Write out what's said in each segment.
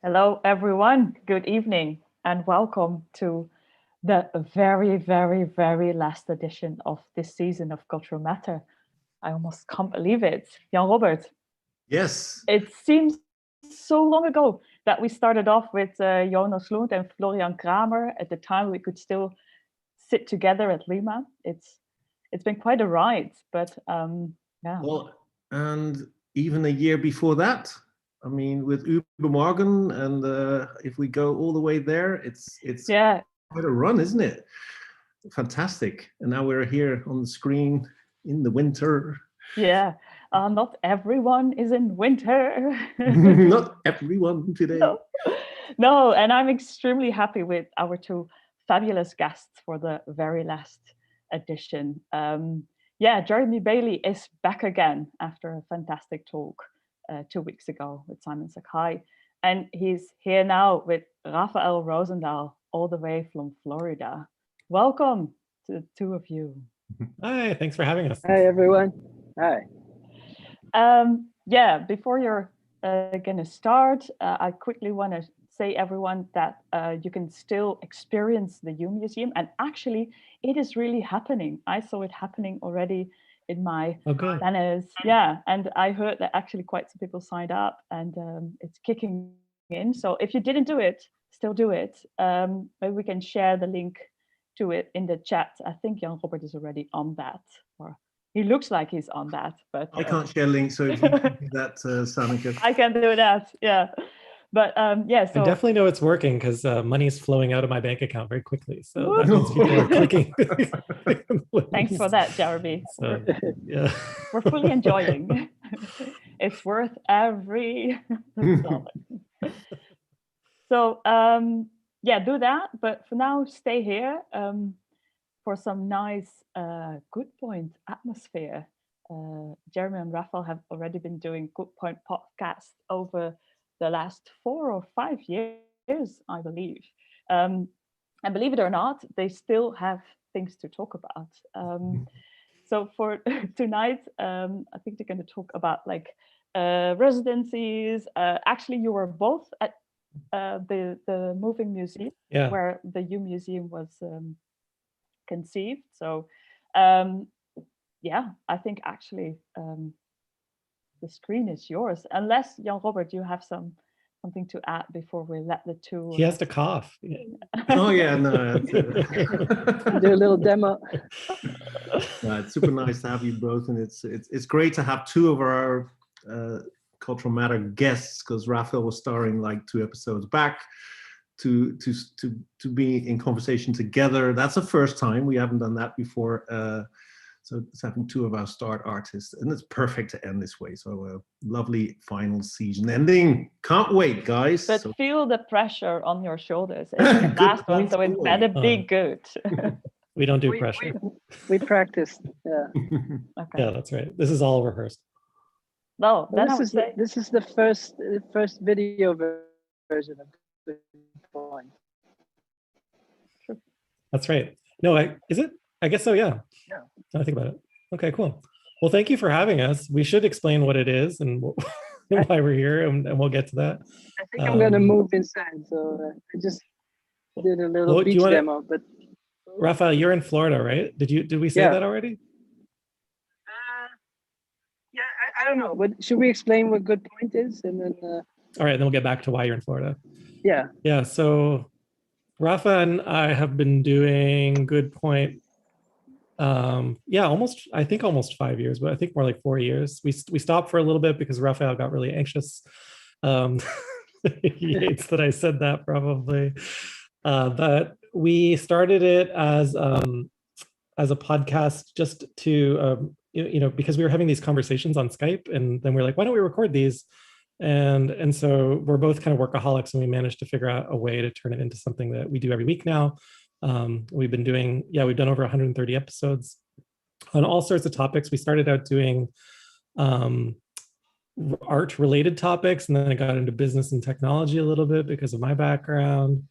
Hello, everyone. Good evening, and welcome to the very, very, very last edition of this season of Cultural Matter. I almost can't believe it. Jan Robert, Yes. it seems so long ago that we started off with Jonas Lund and Florian Kramer. At the time, we could still sit together at Lima. It's been quite a ride, but yeah. Well, and even a year before that, I mean, with Ubermorgen, and if we go all the way there, it's Yeah, quite a run, isn't it? Fantastic. And now we're here on the screen in the winter. yeah. Not everyone is in winter. Not everyone today. No. No, and I'm extremely happy with our two fabulous guests for the very last edition. Yeah, Jeremy Bailey is back again after a fantastic talk 2 weeks ago with Simon Sakai. And he's here now with Rafaël Rozendaal, all the way from Florida. Welcome to the two of you. Hi, thanks for having us. Hi, everyone. Hi. Yeah, before you're going to start, I quickly want to say, everyone, that you can still experience the U Museum. And actually, it is really happening. I saw it happening already in my planners. Yeah, and I heard that actually quite some people signed up, and it's kicking in. So if you didn't do it, still do it. Maybe we can share the link to it in the chat. I think Jan Robert is already on that, or he looks like he's on that, but I can't share links, so if you can do that, Sanneke. I can do that, yeah. But yeah, so I definitely know it's working because money is flowing out of my bank account very quickly. So that means people are clicking. Thanks for that, Jeremy. So, yeah. We're fully enjoying. It's worth every dollar. So yeah, do that. But for now, stay here for some nice Good Point atmosphere. Jeremy and Rafael have already been doing Good Point podcast over the last 4 or 5 years, I believe. And believe it or not, they still have things to talk about. So for tonight, I think they're going to talk about like residencies. Actually, you were both at the Moving Museum, where the U Museum was conceived. So yeah, I think actually the screen is yours, unless Jan Robert, you have something to add before we let the two. He has to cough. Oh yeah, no. Do a little demo. It's super nice to have you both, and it's great to have two of our Cultural Matter guests, because Rafael was starring like 2 episodes back. To be in conversation together. That's the first time. We haven't done that before. So it's having 2 of our start artists, and it's perfect to end this way. So lovely final season ending. Can't wait, guys. But so, feel the pressure on your shoulders. It's the last one, so it better be good. We don't do pressure. We practiced. Yeah. Okay. Yeah, that's right. This is all rehearsed. No, then this is the first video version of Good Point. That's right. No, is it? I guess so, yeah. Yeah. I think about it. Okay, cool. Well, thank you for having us. We should explain what it is and why we're here, and we'll get to that. I think I'm gonna move inside, so I just did a little beach demo. But Rafael, you're in Florida, right? Did we say that already? Yeah, I don't know. But should we explain what Good Point is, and then? All right, then we'll get back to why you're in Florida. Yeah. Yeah. So Rafa and I have been doing Good Point. I think almost 5 years, but I think more like 4 years. We stopped for a little bit because Rafael got really anxious. He hates that I said that probably. But we started it as a podcast just to because we were having these conversations on Skype, and then we're like, why don't we record these? And so we're both kind of workaholics, and we managed to figure out a way to turn it into something that we do every week now. We've done over 130 episodes on all sorts of topics. We started out doing art related topics, and then I got into business and technology a little bit because of my background.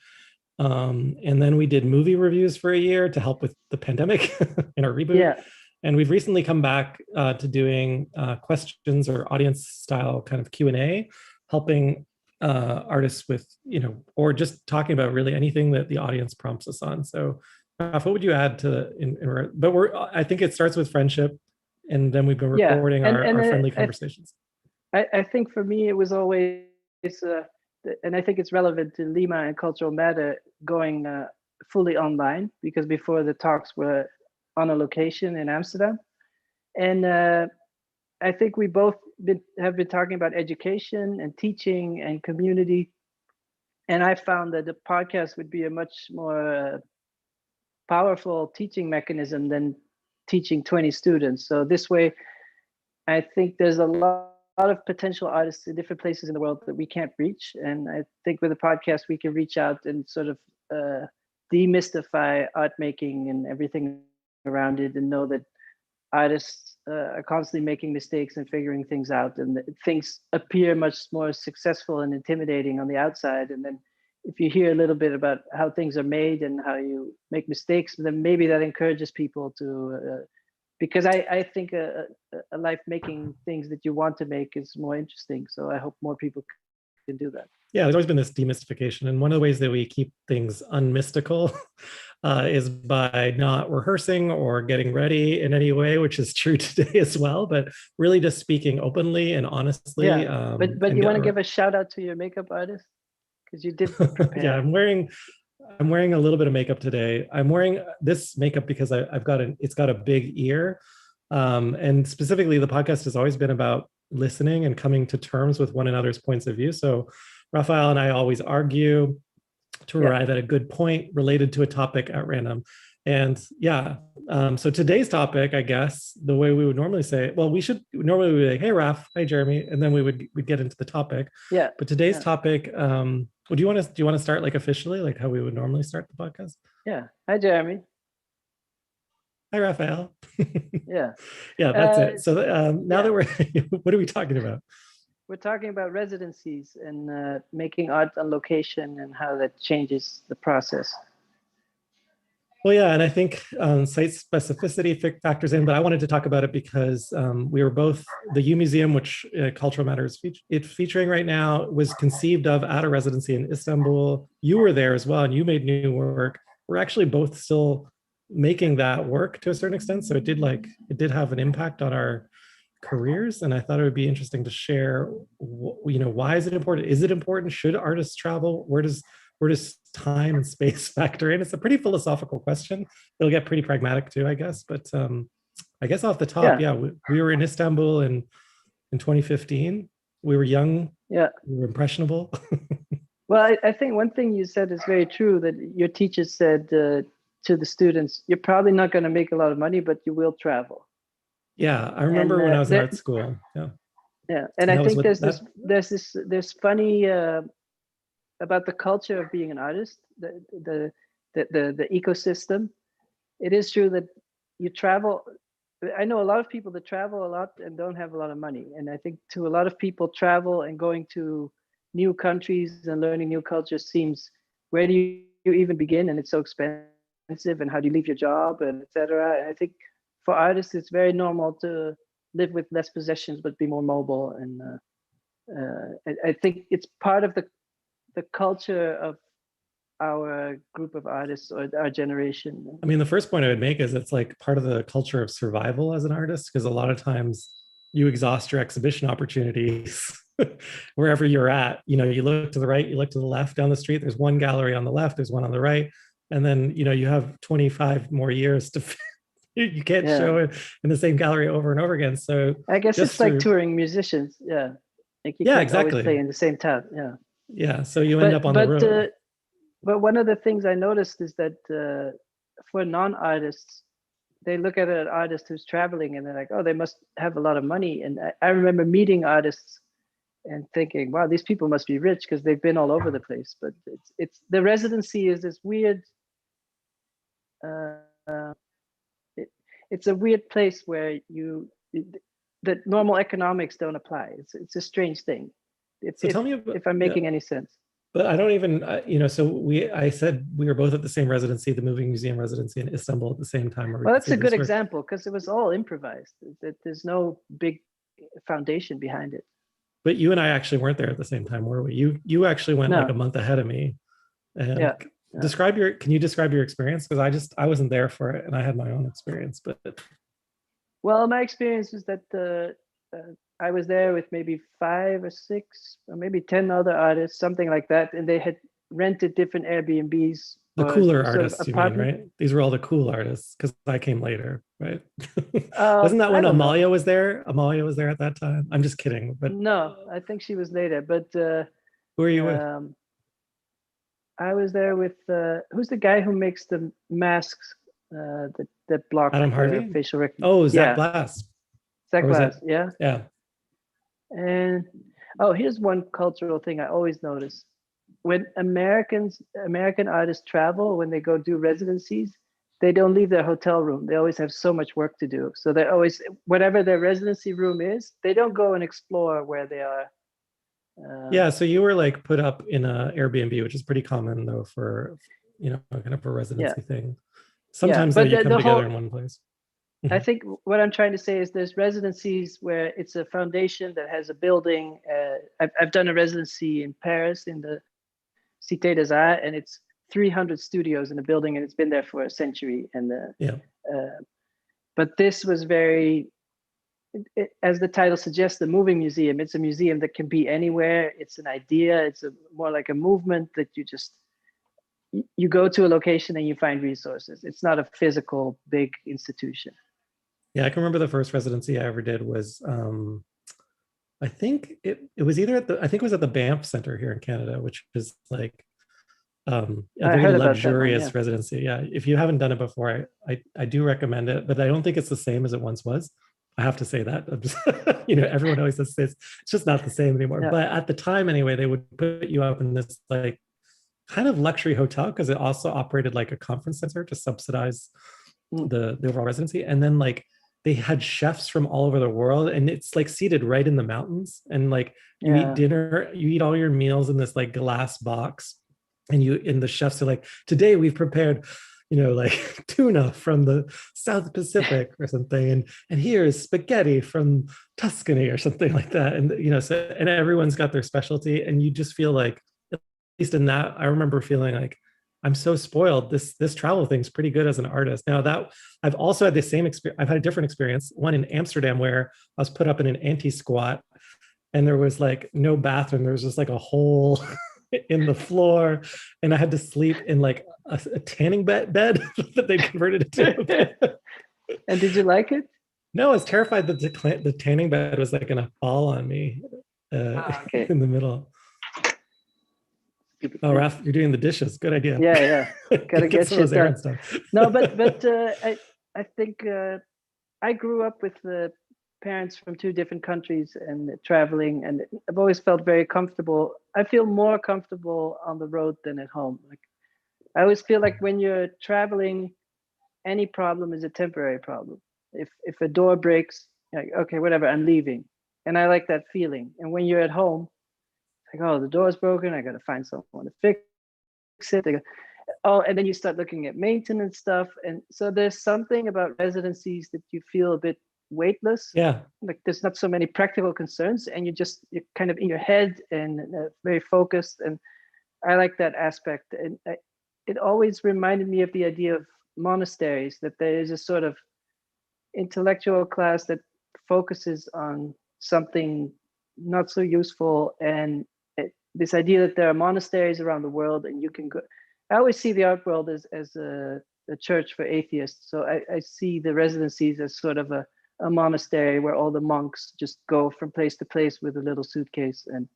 And then we did movie reviews for a year to help with the pandemic in our reboot. Yeah. And we've recently come back to doing questions or audience style kind of Q&A, helping artists with, or just talking about really anything that the audience prompts us on. So Raf, what would you add to, I think it starts with friendship, and then we've been recording our friendly conversations. I think for me, it was always, and I think it's relevant to LIMA and Cultural Matter going fully online, because before the talks were on a location in Amsterdam. And I think we both have been talking about education and teaching and community. And I found that the podcast would be a much more powerful teaching mechanism than teaching 20 students. So this way, I think there's a lot of potential artists in different places in the world that we can't reach. And I think with the podcast, we can reach out and sort of demystify art making and everything around it, and know that artists are constantly making mistakes and figuring things out, and things appear much more successful and intimidating on the outside. And then if you hear a little bit about how things are made and how you make mistakes, then maybe that encourages people to, because I think a life making things that you want to make is more interesting. So I hope more people can do that. Yeah, there's always been this demystification. And one of the ways that we keep things unmystical is by not rehearsing or getting ready in any way, which is true today as well, but really just speaking openly and honestly. Yeah, but you want to give a shout out to your makeup artist? Because you did prepare. Yeah, I'm wearing a little bit of makeup today. I'm wearing this makeup because it's got a big ear. And specifically, the podcast has always been about listening and coming to terms with one another's points of view. So Rafaël and I always argue to arrive at a good point related to a topic at random. And so today's topic, I guess, the way we would normally say it, well, we normally be like, hey, Raf, hi, Jeremy. And then we'd get into the topic. Yeah. But today's topic, do you want to start like officially, like how we would normally start the podcast? Yeah. Hi, Jeremy. Hi, Rafaël. Yeah. Yeah, that's it. So now that we're, what are we talking about? We're talking about residencies and making art on location and how that changes the process. Well, yeah, and I think site specificity factors in, but I wanted to talk about it because we were both, the U Museum, which Cultural Matter is featuring right now, was conceived of at a residency in Istanbul. You were there as well, and you made new work. We're actually both still making that work to a certain extent, so it did have an impact on our careers, and I thought it would be interesting to share. Why is it important? Is it important? Should artists travel? Where does time and space factor in? It's a pretty philosophical question. It'll get pretty pragmatic too, I guess. But I guess off the top, we were in Istanbul in 2015. We were young. Yeah, we were impressionable. Well, I think one thing you said is very true, that your teacher said to the students, you're probably not going to make a lot of money, but you will travel. Yeah, I remember when I was in art school. Yeah, and I think there's funny about the culture of being an artist, the ecosystem. It is true that you travel. I know a lot of people that travel a lot and don't have a lot of money, and I think to a lot of people, travel and going to new countries and learning new cultures seems, where do you even begin? And it's so expensive, and how do you leave your job, and etc. And I think for artists, it's very normal to live with less possessions but be more mobile. And I think it's part of the culture of our group of artists or our generation. I mean, the first point I would make is it's like part of the culture of survival as an artist, because a lot of times you exhaust your exhibition opportunities wherever you're at. You look to the right, you look to the left down the street, there's one gallery on the left, there's one on the right. And then, you have 25 more years to you can't show it in the same gallery over and over again. So I guess it's like touring musicians. Yeah. Like you can't always play in the same town. Yeah. Yeah. So you end up on the road. But one of the things I noticed is that for non-artists, they look at an artist who's traveling and they're like, oh, they must have a lot of money. And I remember meeting artists and thinking, wow, these people must be rich because they've been all over the place. But it's the residency is this weird, it's a weird place where the normal economics don't apply. It's a strange thing. So tell me about, if I'm making any sense. But I don't even, I said we were both at the same residency, the Moving Museum residency in Istanbul at the same time. Well, that's a good example because it was all improvised. There's no big foundation behind it. But you and I actually weren't there at the same time, were we? You actually went like a month ahead of me. And Yeah. can you describe your experience? Because I wasn't there for it, and I had my own experience. But well, my experience was that I was there with maybe 5 or 6 or maybe 10 other artists, something like that, and they had rented different Airbnbs. The cooler artists, you mean, right? These were all the cool artists, because I came later, right? Wasn't that when Amalia was there? Amalia was there at that time. I'm just kidding, but no, I think she was later. But who are you with? I was there with who's the guy who makes the masks that block Adam Harvey? facial recognition? Oh, Zach Glass. Zach Glass, yeah. Yeah. And here's one cultural thing I always notice. When American artists travel, when they go do residencies, they don't leave their hotel room. They always have so much work to do. So they're always, whatever their residency room is, they don't go and explore where they are. Yeah, so you were like put up in a Airbnb, which is pretty common though for, kind of a residency thing. Sometimes you come together in one place. I think what I'm trying to say is there's residencies where it's a foundation that has a building. I've done a residency in Paris in the Cité des Arts, and it's 300 studios in a building, and it's been there for a century. And but this was very, as the title suggests, the moving museum. It's a museum that can be anywhere. It's an idea. It's more like a movement that you go to a location and you find resources. It's not a physical big institution. Yeah, I can remember the first residency I ever did was, I think it was either at the Banff Center here in Canada, which is like a very luxurious residency. Yeah, if you haven't done it before, I do recommend it, but I don't think it's the same as it once was. I have to say that. I'm just, everyone always says this. It's just not the same anymore. Yeah. But at the time, anyway, they would put you up in this like kind of luxury hotel, because it also operated like a conference center to subsidize the overall residency. And then like they had chefs from all over the world, and it's like seated right in the mountains. And like you eat dinner, you eat all your meals in this like glass box, and the chefs are like, today we've prepared, like tuna from the South Pacific or something, and here's spaghetti from Tuscany or something like that. And and everyone's got their specialty, and you just feel like, at least in that, I remember feeling like, I'm so spoiled. This travel thing's pretty good as an artist. Now that I've also had the same experience, I've had a different experience. One in Amsterdam where I was put up in an anti-squat, and there was like no bathroom. There was just like a hole in the floor, and I had to sleep in like a tanning bed that they converted it to. And did you like it? No, I was terrified that the tanning bed was like gonna fall on me in the middle. Oh, Raf, you're doing the dishes. Good idea. Yeah. Gotta get shit done. No, but I think I grew up with the parents from 2 different countries and traveling, and I've always felt very comfortable. I feel more comfortable on the road than at home. Like I always feel like when you're traveling, any problem is a temporary problem. If a door breaks, like, okay, whatever, I'm leaving. And I like that feeling. And when you're at home, like, oh, the door's broken, I gotta find someone to fix it. And then you start looking at maintenance stuff. And so there's something about residencies that you feel a bit weightless. Yeah. Like there's not so many practical concerns, and you're kind of in your head and very focused. And I like that aspect. And it always reminded me of the idea of monasteries, that there is a sort of intellectual class that focuses on something not so useful, and this idea that there are monasteries around the world, and you can go. I always see the art world as a church for atheists. So I see the residencies as sort of a monastery where all the monks just go from place to place with a little suitcase, and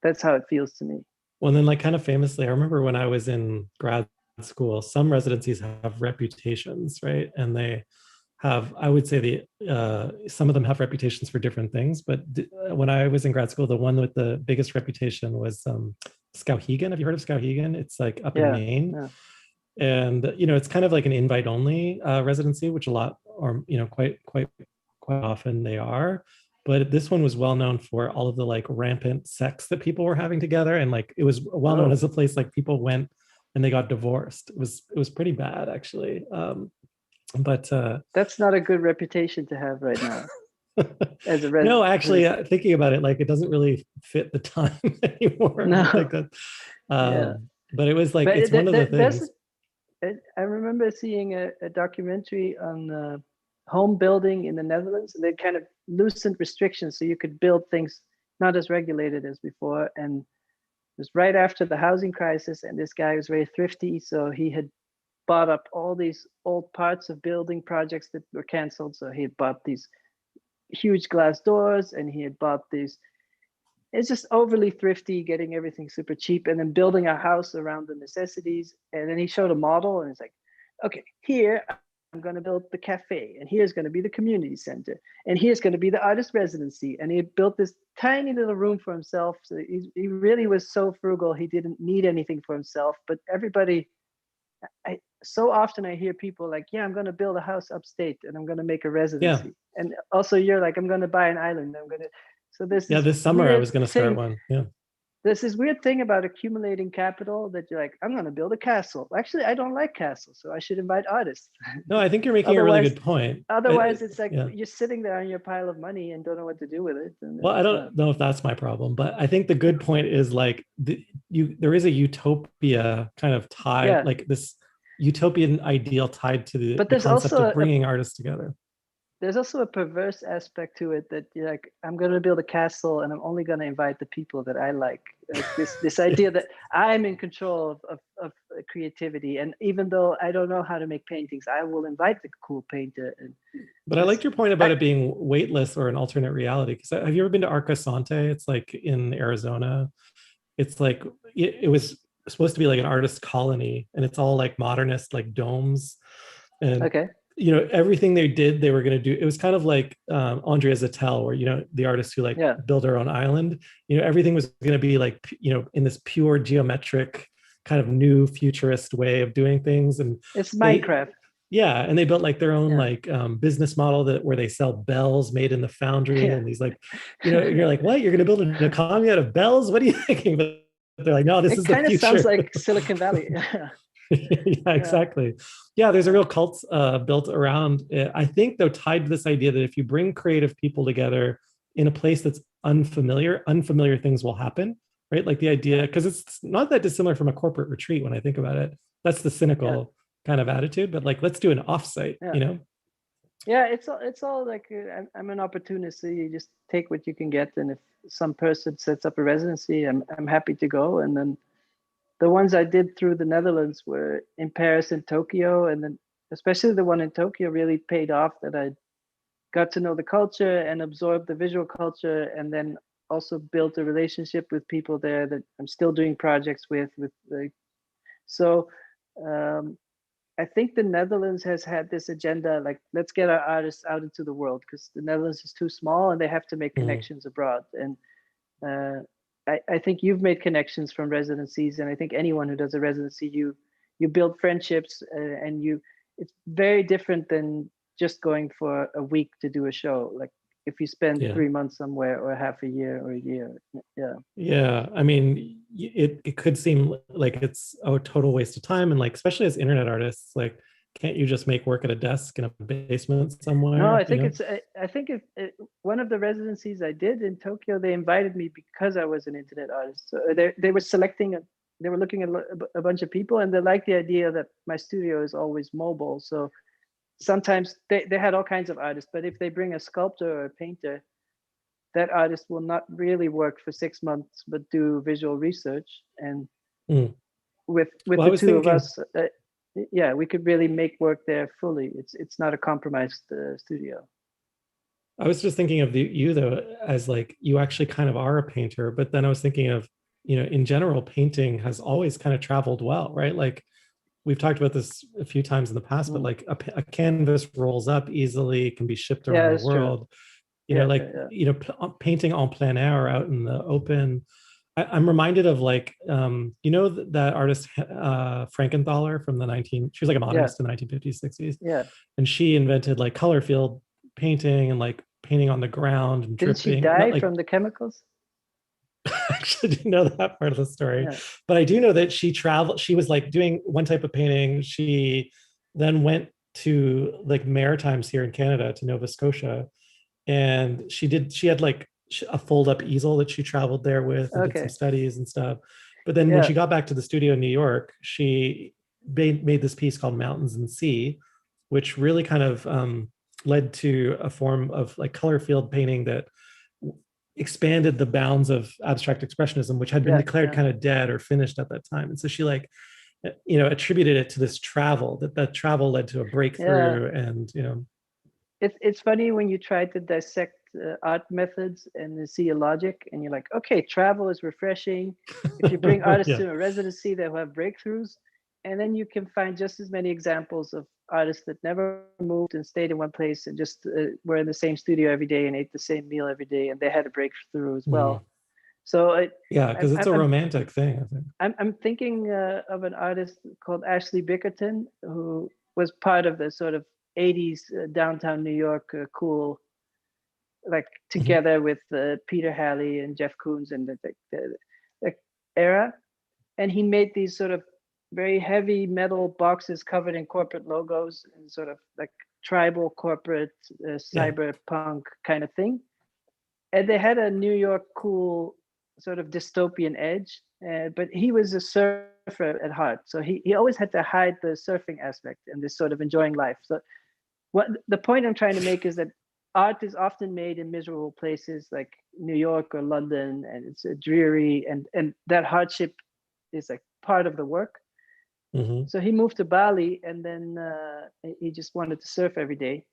that's how it feels to me. Well, and then like kind of famously, I remember when I was in grad school, some residencies have reputations, right? And they have, I would say some of them have reputations for different things, but when I was in grad school, the one with the biggest reputation was Skowhegan. Have you heard of Skowhegan? It's like up in Maine. Yeah. And, it's kind of like an invite only residency, which a lot, or, quite often they are. But this one was well known for all of the like rampant sex that people were having together. And like, it was well known as a place like people went and they got divorced. It was pretty bad, actually. But that's not a good reputation to have right now. as a No, actually, thinking about it, like it doesn't really fit the time anymore. No. I don't think that, Yeah. but it was like, But it's one of the there's things. I remember seeing a documentary on home building in the Netherlands, and they kind of loosened restrictions so you could build things not as regulated as before. And it was right after the housing crisis, and this guy was very thrifty, so he had bought up all these old parts of building projects that were canceled. So he had bought these huge glass doors, and he had bought these. It's just overly thrifty, getting everything super cheap, and then building a house around the necessities. And then he showed a model, and it's like, okay, here I'm going to build the cafe, and here's going to be the community center, and here's going to be the artist residency. And he built this tiny little room for himself. So he really was so frugal. He didn't need anything for himself. But everybody, so often I hear people like, yeah, I'm going to build a house upstate, and I'm going to make a residency. Yeah. And also you're like, I'm going to buy an island. I'm going to. So this summer I was going to start one. Yeah. There's this weird thing about accumulating capital that you're like, I'm going to build a castle. Actually, I don't like castles, so I should invite artists. No, I think you're making a really good point. Otherwise, it's like you're sitting there on your pile of money and don't know what to do with it. Well, I don't know if that's my problem, but I think the good point is like there is a utopia kind of tied, like this utopian ideal tied to the concept of bringing artists together. There's also a perverse aspect to it that you're like, I'm going to build a castle and I'm only going to invite the people that I like. This idea that I'm in control of creativity. And even though I don't know how to make paintings, I will invite the cool painter. But I liked your point about it being weightless or an alternate reality. Because have you ever been to Arcasante? It's like in Arizona. It's like, it was supposed to be like an artist colony, and it's all like modernist, like domes. And you know, everything they did, they were going to do. It was kind of like Andrea Zattel, where, you know, the artist who like built her own island, you know, everything was going to be like, you know, in this pure geometric kind of new futurist way of doing things. And it's Minecraft. And they built like their own like business model where they sell bells made in the foundry. And these like, you know, you're like, what? You're going to build an economy out of bells? What are you thinking? But they're like, no, this is the future. It kind of sounds like Silicon Valley. Yeah, exactly. Yeah, there's a real cult built around it. I think, though, tied to this idea that if you bring creative people together in a place that's unfamiliar things will happen, right? Like the idea, because it's not that dissimilar from a corporate retreat when I think about it. That's the cynical kind of attitude, but like, let's do an offsite, you know? Yeah, it's all like, I'm an opportunist, so you just take what you can get. And if some person sets up a residency, I'm happy to go. And then the ones I did through the Netherlands were in Paris and Tokyo. And then especially the one in Tokyo really paid off, that I got to know the culture and absorb the visual culture, and then also built a relationship with people there that I'm still doing projects with so I think the Netherlands has had this agenda, like, let's get our artists out into the world, because the Netherlands is too small and they have to make connections abroad. And I think you've made connections from residencies, and I think anyone who does a residency, you build friendships, and it's very different than just going for a week to do a show. Like if you spend 3 months somewhere, or half a year, or a year. Yeah, I mean, it could seem like it's a total waste of time, and like, especially as internet artists, like, can't you just make work at a desk in a basement somewhere? No, I think one of the residencies I did in Tokyo, they invited me because I was an internet artist. So they were they were looking at a bunch of people, and they liked the idea that my studio is always mobile. So sometimes they had all kinds of artists, but if they bring a sculptor or a painter, that artist will not really work for 6 months, but do visual research. And with the two of us, we could really make work there fully. It's not a compromised studio. I was just thinking of you though, as like, you actually kind of are a painter, but then I was thinking of, you know, in general, painting has always kind of traveled well, right? Like, we've talked about this a few times in the past, but like a canvas rolls up easily, can be shipped around the world. You know, like, you know, painting en plein air, out in the open. I'm reminded of like, you know, that artist Frankenthaler from she was like a modernist in the 1950s, 60s. Yeah. And she invented like color field painting and like painting on the ground and dripping. Did she die from the chemicals? I actually didn't know that part of the story, but I do know that she traveled. She was like doing one type of painting. She then went to like Maritimes here in Canada, to Nova Scotia, and she had like a fold-up easel that she traveled there with and did some studies and stuff. But then when she got back to the studio in New York, she made this piece called Mountains and Sea, which really kind of led to a form of like color field painting that expanded the bounds of abstract expressionism, which had been declared kind of dead or finished at that time. And so she like, you know, attributed it to this travel, that travel led to a breakthrough. And, you know, it's funny when you try to dissect art methods and you see a logic and you're like, okay, travel is refreshing. If you bring artists to a residency, they'll have breakthroughs. And then you can find just as many examples of artists that never moved and stayed in one place and just were in the same studio every day and ate the same meal every day, and they had a breakthrough as well. So because it's a romantic thing, I think. I'm thinking of an artist called Ashley Bickerton, who was part of the sort of 80s downtown New York cool, like together with Peter Halley and Jeff Koons and the era. And he made these sort of very heavy metal boxes covered in corporate logos and sort of like tribal corporate cyberpunk kind of thing. And they had a New York cool sort of dystopian edge, but he was a surfer at heart. So he always had to hide the surfing aspect and this sort of enjoying life. So what the point I'm trying to make is that art is often made in miserable places like New York or London, and it's dreary, and that hardship is like part of the work. So he moved to Bali, and then he just wanted to surf every day,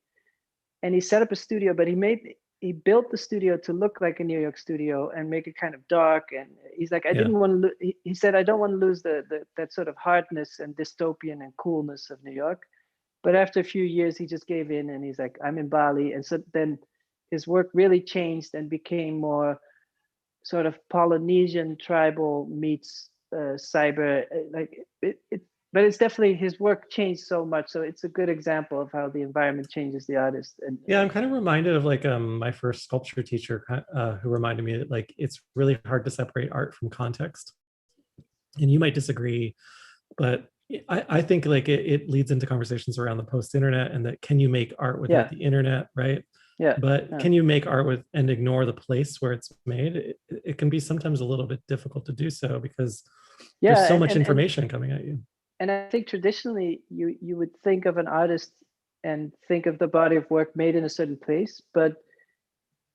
and he set up a studio. But he built the studio to look like a New York studio and make it kind of dark. And he's like, I didn't want to. He said, I don't want to lose that sort of hardness and dystopian and coolness of New York. But after a few years, he just gave in, and he's like, I'm in Bali. And so then his work really changed and became more sort of Polynesian tribal meets cyber, like but it's definitely, his work changed so much. So it's a good example of how the environment changes the artist. And I'm kind of reminded of like my first sculpture teacher who reminded me that like it's really hard to separate art from context. And you might disagree, but I think like it leads into conversations around the post-internet, and that can you make art without the internet, right? But can you make art with and ignore the place where it's made? It can be sometimes a little bit difficult to do so because there's so much information coming at you. And I think traditionally you would think of an artist and think of the body of work made in a certain place, but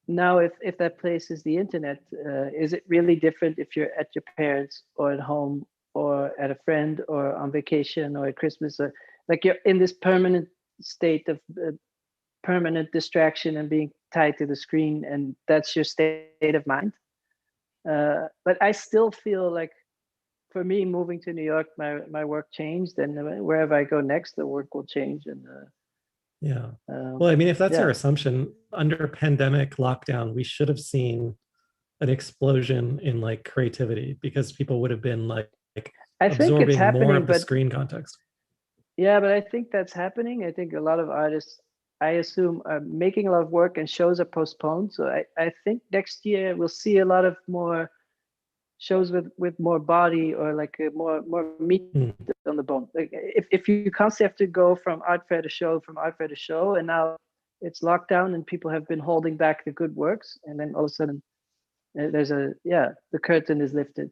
now if that place is the internet, is it really different if you're at your parents or at home or at a friend or on vacation or at Christmas, or like you're in this permanent state of permanent distraction and being tied to the screen, and that's your state of mind. But I still feel like, for me, moving to New York, my work changed, and wherever I go next, the work will change. And well, I mean, if that's our assumption, under pandemic lockdown, we should have seen an explosion in like creativity, because people would have been like I think it's happening, more of the screen context. Yeah, but I think that's happening. I think a lot of artists, I assume, are making a lot of work, and shows are postponed. So I think next year we'll see a lot of more shows with more body, or like more meat on the bone. Like if you constantly have to go from art fair to show, and now it's lockdown and people have been holding back the good works, and then all of a sudden there's the curtain is lifted.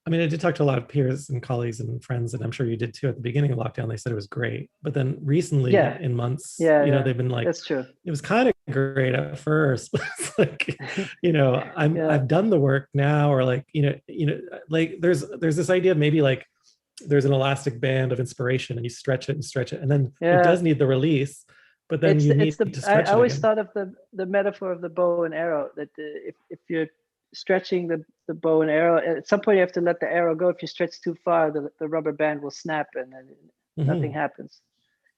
I mean, I did talk to a lot of peers and colleagues and friends, and I'm sure you did too. At the beginning of lockdown, they said it was great, but then recently, in months, they've been like, that's true. It was kind of great at first, but it's like, I've done the work now, or like, like there's this idea of maybe like there's an elastic band of inspiration, and you stretch it, and then it does need the release, but then you need to stretch it. I always thought of the metaphor of the bow and arrow, that if you're stretching the bow and arrow, at some point you have to let the arrow go. If you stretch too far, the rubber band will snap, and then nothing happens.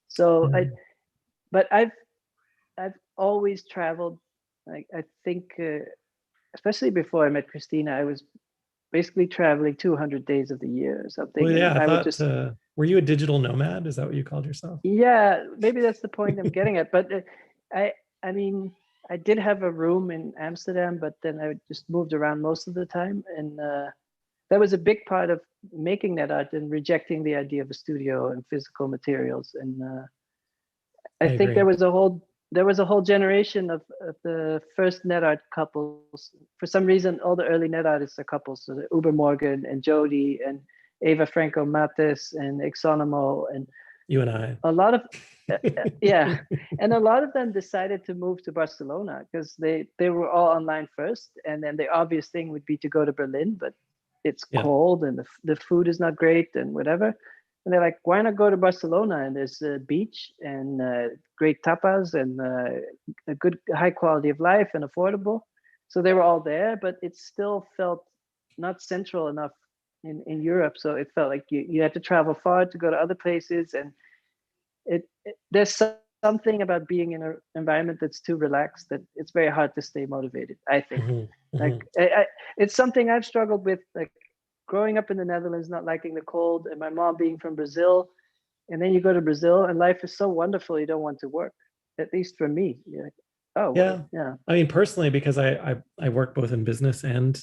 So but I've always traveled. Like I think, especially before I met Christina, I was basically traveling 200 days of the year or something. Well, I thought, were you a digital nomad? Is that what you called yourself? Yeah, maybe that's the point I'm getting at. But I mean, I did have a room in Amsterdam, but then I just moved around most of the time. And that was a big part of making that art, and rejecting the idea of a studio and physical materials. And I think there was a whole there was a whole generation of the first net art couples. For some reason, all the early net artists are couples. So the Uber Morgan and Jody and Eva Franco Matis and Exonomo and you and I. a lot of yeah, and a lot of them decided to move to Barcelona because they were all online first, and then the obvious thing would be to go to Berlin, but it's cold and the food is not great and whatever. And they're like, why not go to Barcelona? And there's a beach and great tapas and a good high quality of life and affordable. So they were all there, but it still felt not central enough in Europe. So it felt like you had to travel far to go to other places. And there's something about being in an environment that's too relaxed that it's very hard to stay motivated, I think. Like it's something I've struggled with, like growing up in the Netherlands, not liking the cold, and my mom being from Brazil. And then you go to Brazil and life is so wonderful, you don't want to work, at least for me. You're like, oh, yeah. Yeah. I mean, personally, because I work both in business and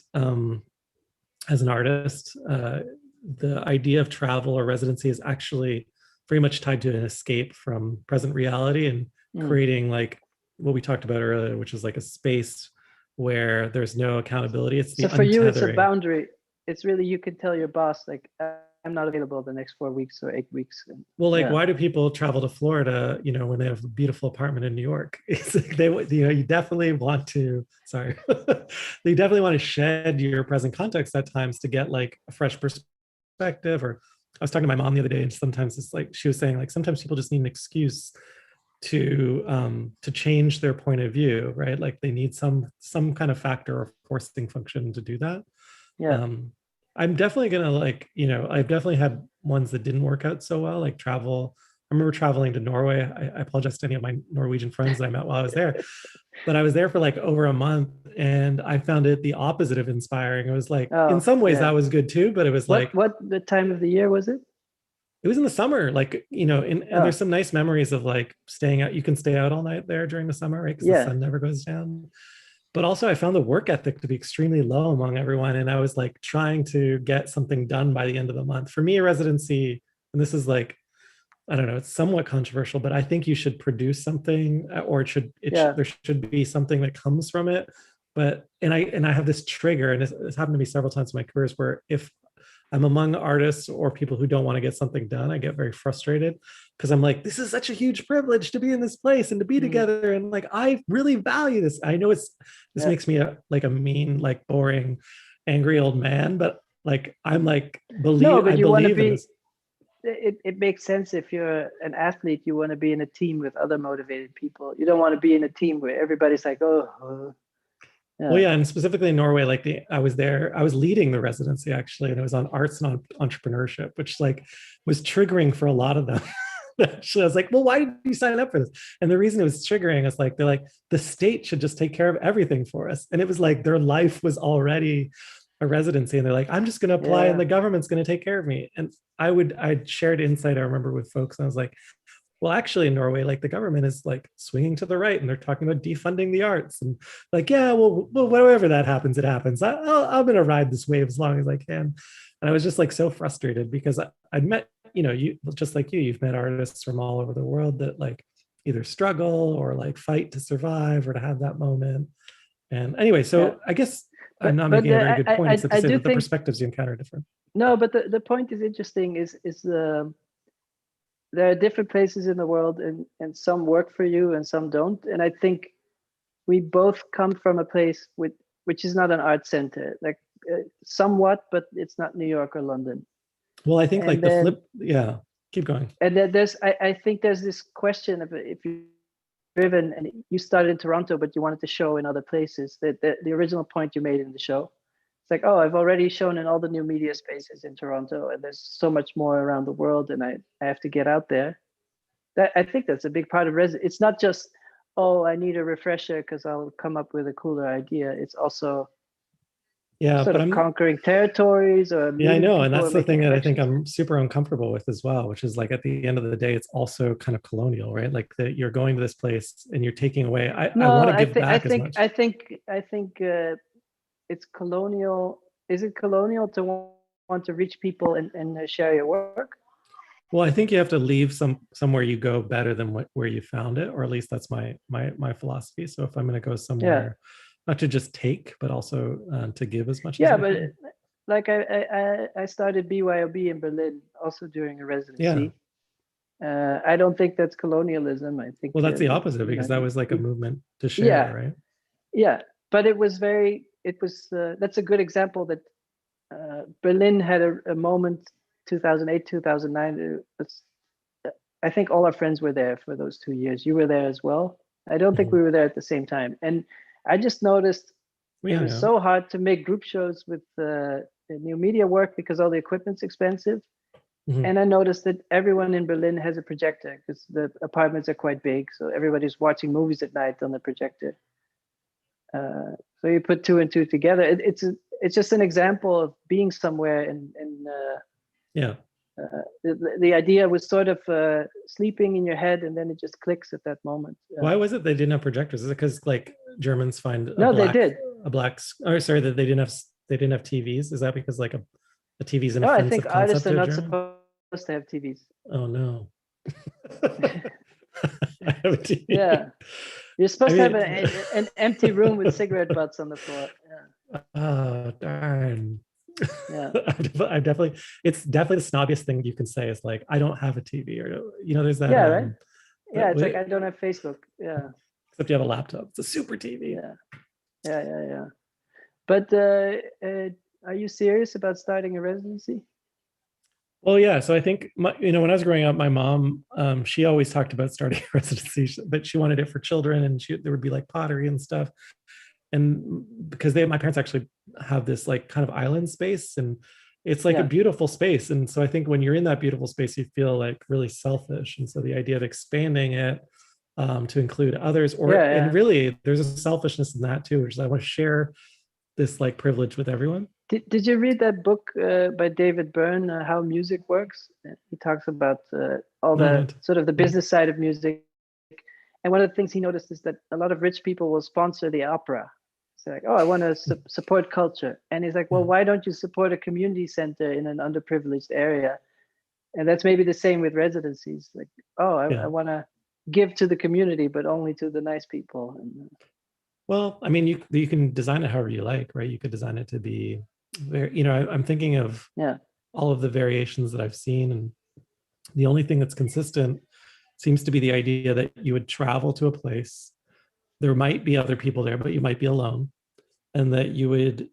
as an artist, the idea of travel or residency is actually very much tied to an escape from present reality and creating like what we talked about earlier, which is like a space where there's no accountability. It's the so for you, it's a untethering. boundary. It's really, you can tell your boss, like, I'm not available the next 4 weeks or 8 weeks. Well, like, why do people travel to Florida, you know, when they have a beautiful apartment in New York? It's like you definitely want to, you definitely want to shed your present context at times to get like a fresh perspective. Or I was talking to my mom the other day, and sometimes it's like, she was saying like, sometimes people just need an excuse to change their point of view, right? Like they need some kind of factor or forcing function to do that. I'm definitely gonna like, you know, I've definitely had ones that didn't work out so well, like travel. I remember traveling to Norway. I apologize to any of my Norwegian friends that I met while I was there, but I was there for like over a month, and I found it the opposite of inspiring. It was like, in some ways that was good too, but it was like, what the time of the year was it? It was in the summer, like, you know, and there's some nice memories of like staying out. You can stay out all night there during the summer, right? Because the sun never goes down. But also I found the work ethic to be extremely low among everyone. And I was like trying to get something done by the end of the month. For me, a residency, and this is like, I don't know, it's somewhat controversial, but I think you should produce something, or there should be something that comes from it. But, and I have this trigger, and it's happened to me several times in my careers, where if I'm among artists or people who don't want to get something done, I get very frustrated because I'm like, this is such a huge privilege to be in this place and to be together. And like, I really value this. I know this makes me like a mean, like boring, angry old man, but like, I'm like, I believe in this. It makes sense. If you're an athlete, you want to be in a team with other motivated people. You don't want to be in a team where everybody's like, Well, yeah, and specifically in Norway, like I was leading the residency actually, and it was on arts and entrepreneurship, which like was triggering for a lot of them. Actually, I was like, well, why did you sign up for this? And the reason it was triggering is like, they're like, the state should just take care of everything for us. And it was like their life was already a residency, and they're like, I'm just going to apply and the government's going to take care of me. And I'd shared insight, I remember, with folks, and I was like, well, actually in Norway, like the government is like swinging to the right, and they're talking about defunding the arts, and like, yeah, well, whatever that happens, it happens. I'm going to ride this wave as long as I can. And I was just like so frustrated because I'd met, you know, you just like you've met artists from all over the world that like either struggle or like fight to survive or to have that moment. And anyway, so I guess I'm not making a very good point, except to say that the perspectives you encounter are different. No, but the point is interesting. Is there are different places in the world, and some work for you and some don't. And I think we both come from a place which is not an art center, like somewhat, but it's not New York or London. Well, I think keep going. And then I think there's this question of if you're driven and you started in Toronto, but you wanted to show in other places, that the original point you made in the show. It's like, oh, I've already shown in all the new media spaces in Toronto, and there's so much more around the world, and I have to get out there. I think that's a big part of It's not just, oh, I need a refresher because I'll come up with a cooler idea. It's also sort of conquering territories or I know, and that's the thing that I think I'm super uncomfortable with as well, which is like at the end of the day, it's also kind of colonial, right? Like that you're going to this place and you're taking away. I want to give back as much. I think it's colonial. Is it colonial to want to reach people and share your work? Well, I think you have to leave somewhere you go better than where you found it, or at least that's my philosophy. So if I'm going to go somewhere, not to just take, but also to give as much as I can. Like I started BYOB in Berlin also during a residency. I don't think that's colonialism. I think that's the opposite, because that was like a movement to share, right? Yeah, but it was that's a good example that Berlin had a moment, 2008, 2009. I think all our friends were there for those 2 years. You were there as well. I don't think we were there at the same time. And I just noticed it was so hard to make group shows with new media work because all the equipment's expensive. And I noticed that everyone in Berlin has a projector because the apartments are quite big. So everybody's watching movies at night on the projector. So you put two and two together. It's just an example of being somewhere and the idea was sort of sleeping in your head, and then it just clicks at that moment. Why was it they didn't have projectors? Is it because like Germans find they did. That they didn't have TVs? Is that because like a TV is an offensive I think concept artists are not German? supposed to have TVs. Oh no. I have a TV. Yeah, you're supposed to have an empty room with cigarette butts on the floor. Yeah. Oh darn. Yeah. It's definitely the snobbiest thing you can say is like, I don't have a TV, or there's that. Right. Yeah, it's like I don't have Facebook. Yeah. Except you have a laptop. It's a super TV. Yeah. But are you serious about starting a residency? Well, yeah. So I think when I was growing up, my mom, she always talked about starting a residency, but she wanted it for children, and there would be like pottery and stuff. And because my parents actually have this like kind of island space, and it's like a beautiful space. And so I think when you're in that beautiful space, you feel like really selfish. And so the idea of expanding it to include others, and really there's a selfishness in that too, which is I want to share this like privilege with everyone. Did you read that book by David Byrne, How Music Works? He talks about all the sort of the business side of music. And one of the things he noticed is that a lot of rich people will sponsor the opera. It's like, I want to support culture. And he's like, well, why don't you support a community center in an underprivileged area? And that's maybe the same with residencies. Like, I want to give to the community, but only to the nice people. And, well, I mean, you can design it however you like, right? You could design it to be very, I'm thinking of all of the variations that I've seen. And the only thing that's consistent seems to be the idea that you would travel to a place. There might be other people there, but you might be alone. And that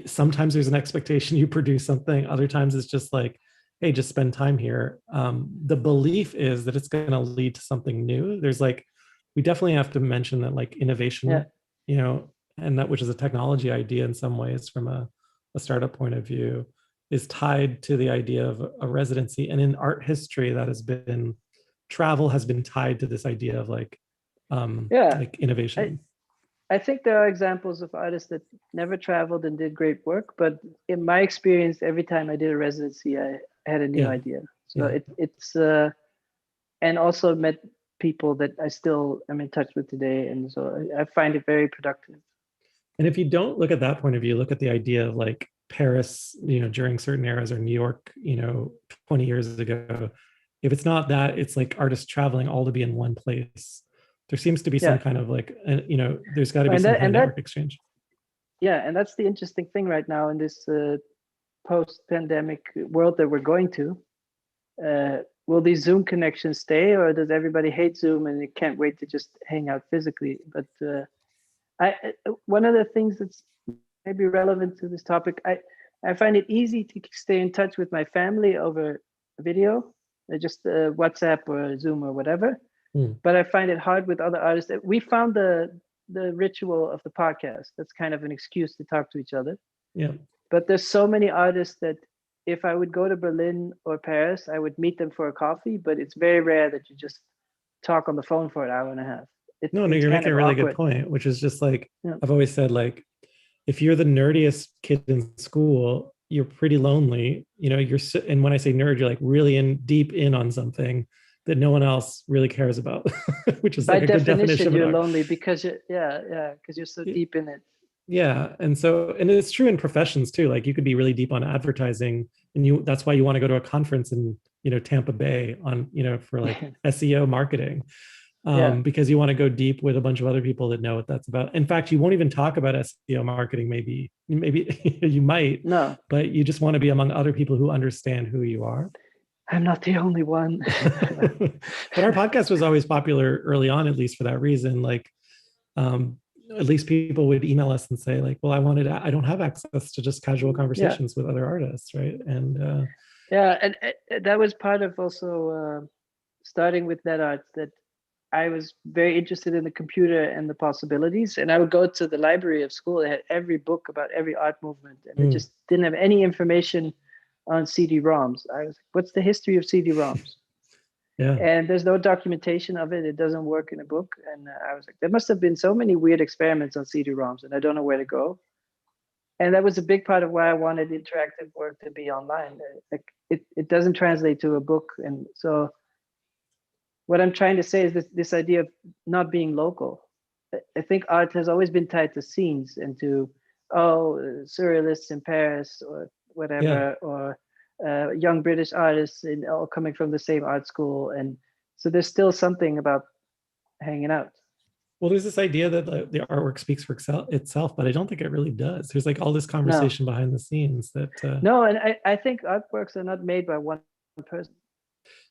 sometimes there's an expectation you produce something. Other times it's just like, hey, just spend time here. The belief is that it's going to lead to something new. There's like, we definitely have to mention that like innovation, and that, which is a technology idea in some ways from a startup point of view, is tied to the idea of a residency. And in art history, travel has been tied to this idea of like innovation. I think there are examples of artists that never traveled and did great work, but in my experience, every time I did a residency, I had a new idea. So it's and also met people that I still am in touch with today, and so I find it very productive. And if you don't look at that point of view, look at the idea of like Paris, during certain eras, or New York, 20 years ago. If it's not that, it's like artists traveling all to be in one place. There seems to be some kind of like, there's got to be some kind of network exchange. Yeah, and that's the interesting thing right now in this post-pandemic world that we're going to. Will these Zoom connections stay, or does everybody hate Zoom and they can't wait to just hang out physically? But one of the things that's maybe relevant to this topic, I find it easy to stay in touch with my family over video, just WhatsApp or Zoom or whatever. But I find it hard with other artists. We found the ritual of the podcast. That's kind of an excuse to talk to each other. Yeah. But there's so many artists that if I would go to Berlin or Paris, I would meet them for a coffee, but it's very rare that you just talk on the phone for an hour and a half. You're making a really good point, which is just like, I've always said, like, if you're the nerdiest kid in school, you're pretty lonely. And when I say nerd, you're like really deep in on something that no one else really cares about, which is like a good definition. You're lonely because because you're so deep in it. Yeah. And it's true in professions too. Like you could be really deep on advertising and that's why you want to go to a conference in, Tampa Bay on, for like SEO marketing. Because you want to go deep with a bunch of other people that know what that's about. In fact, you won't even talk about SEO marketing. Maybe you might, but you just want to be among other people who understand who you are. I'm not the only one. But our podcast was always popular early on, at least for that reason. Like, at least people would email us and say like, well, I don't have access to just casual conversations with other artists. Right. And and that was part of also starting with NetArts, that I was very interested in the computer and the possibilities. And I would go to the library of school. They had every book about every art movement, and they just didn't have any information on CD-ROMs. I was like, what's the history of CD-ROMs? And there's no documentation of it. It doesn't work in a book. And I was like, there must have been so many weird experiments on CD-ROMs, and I don't know where to go. And that was a big part of why I wanted interactive work to be online. Like it doesn't translate to a book. And so what I'm trying to say is this idea of not being local. I think art has always been tied to scenes and to, surrealists in Paris or whatever, or young British artists all coming from the same art school. And so there's still something about hanging out. Well, there's this idea that the artwork speaks for itself, but I don't think it really does. There's like all this conversation behind the scenes that. No, and I think artworks are not made by one person.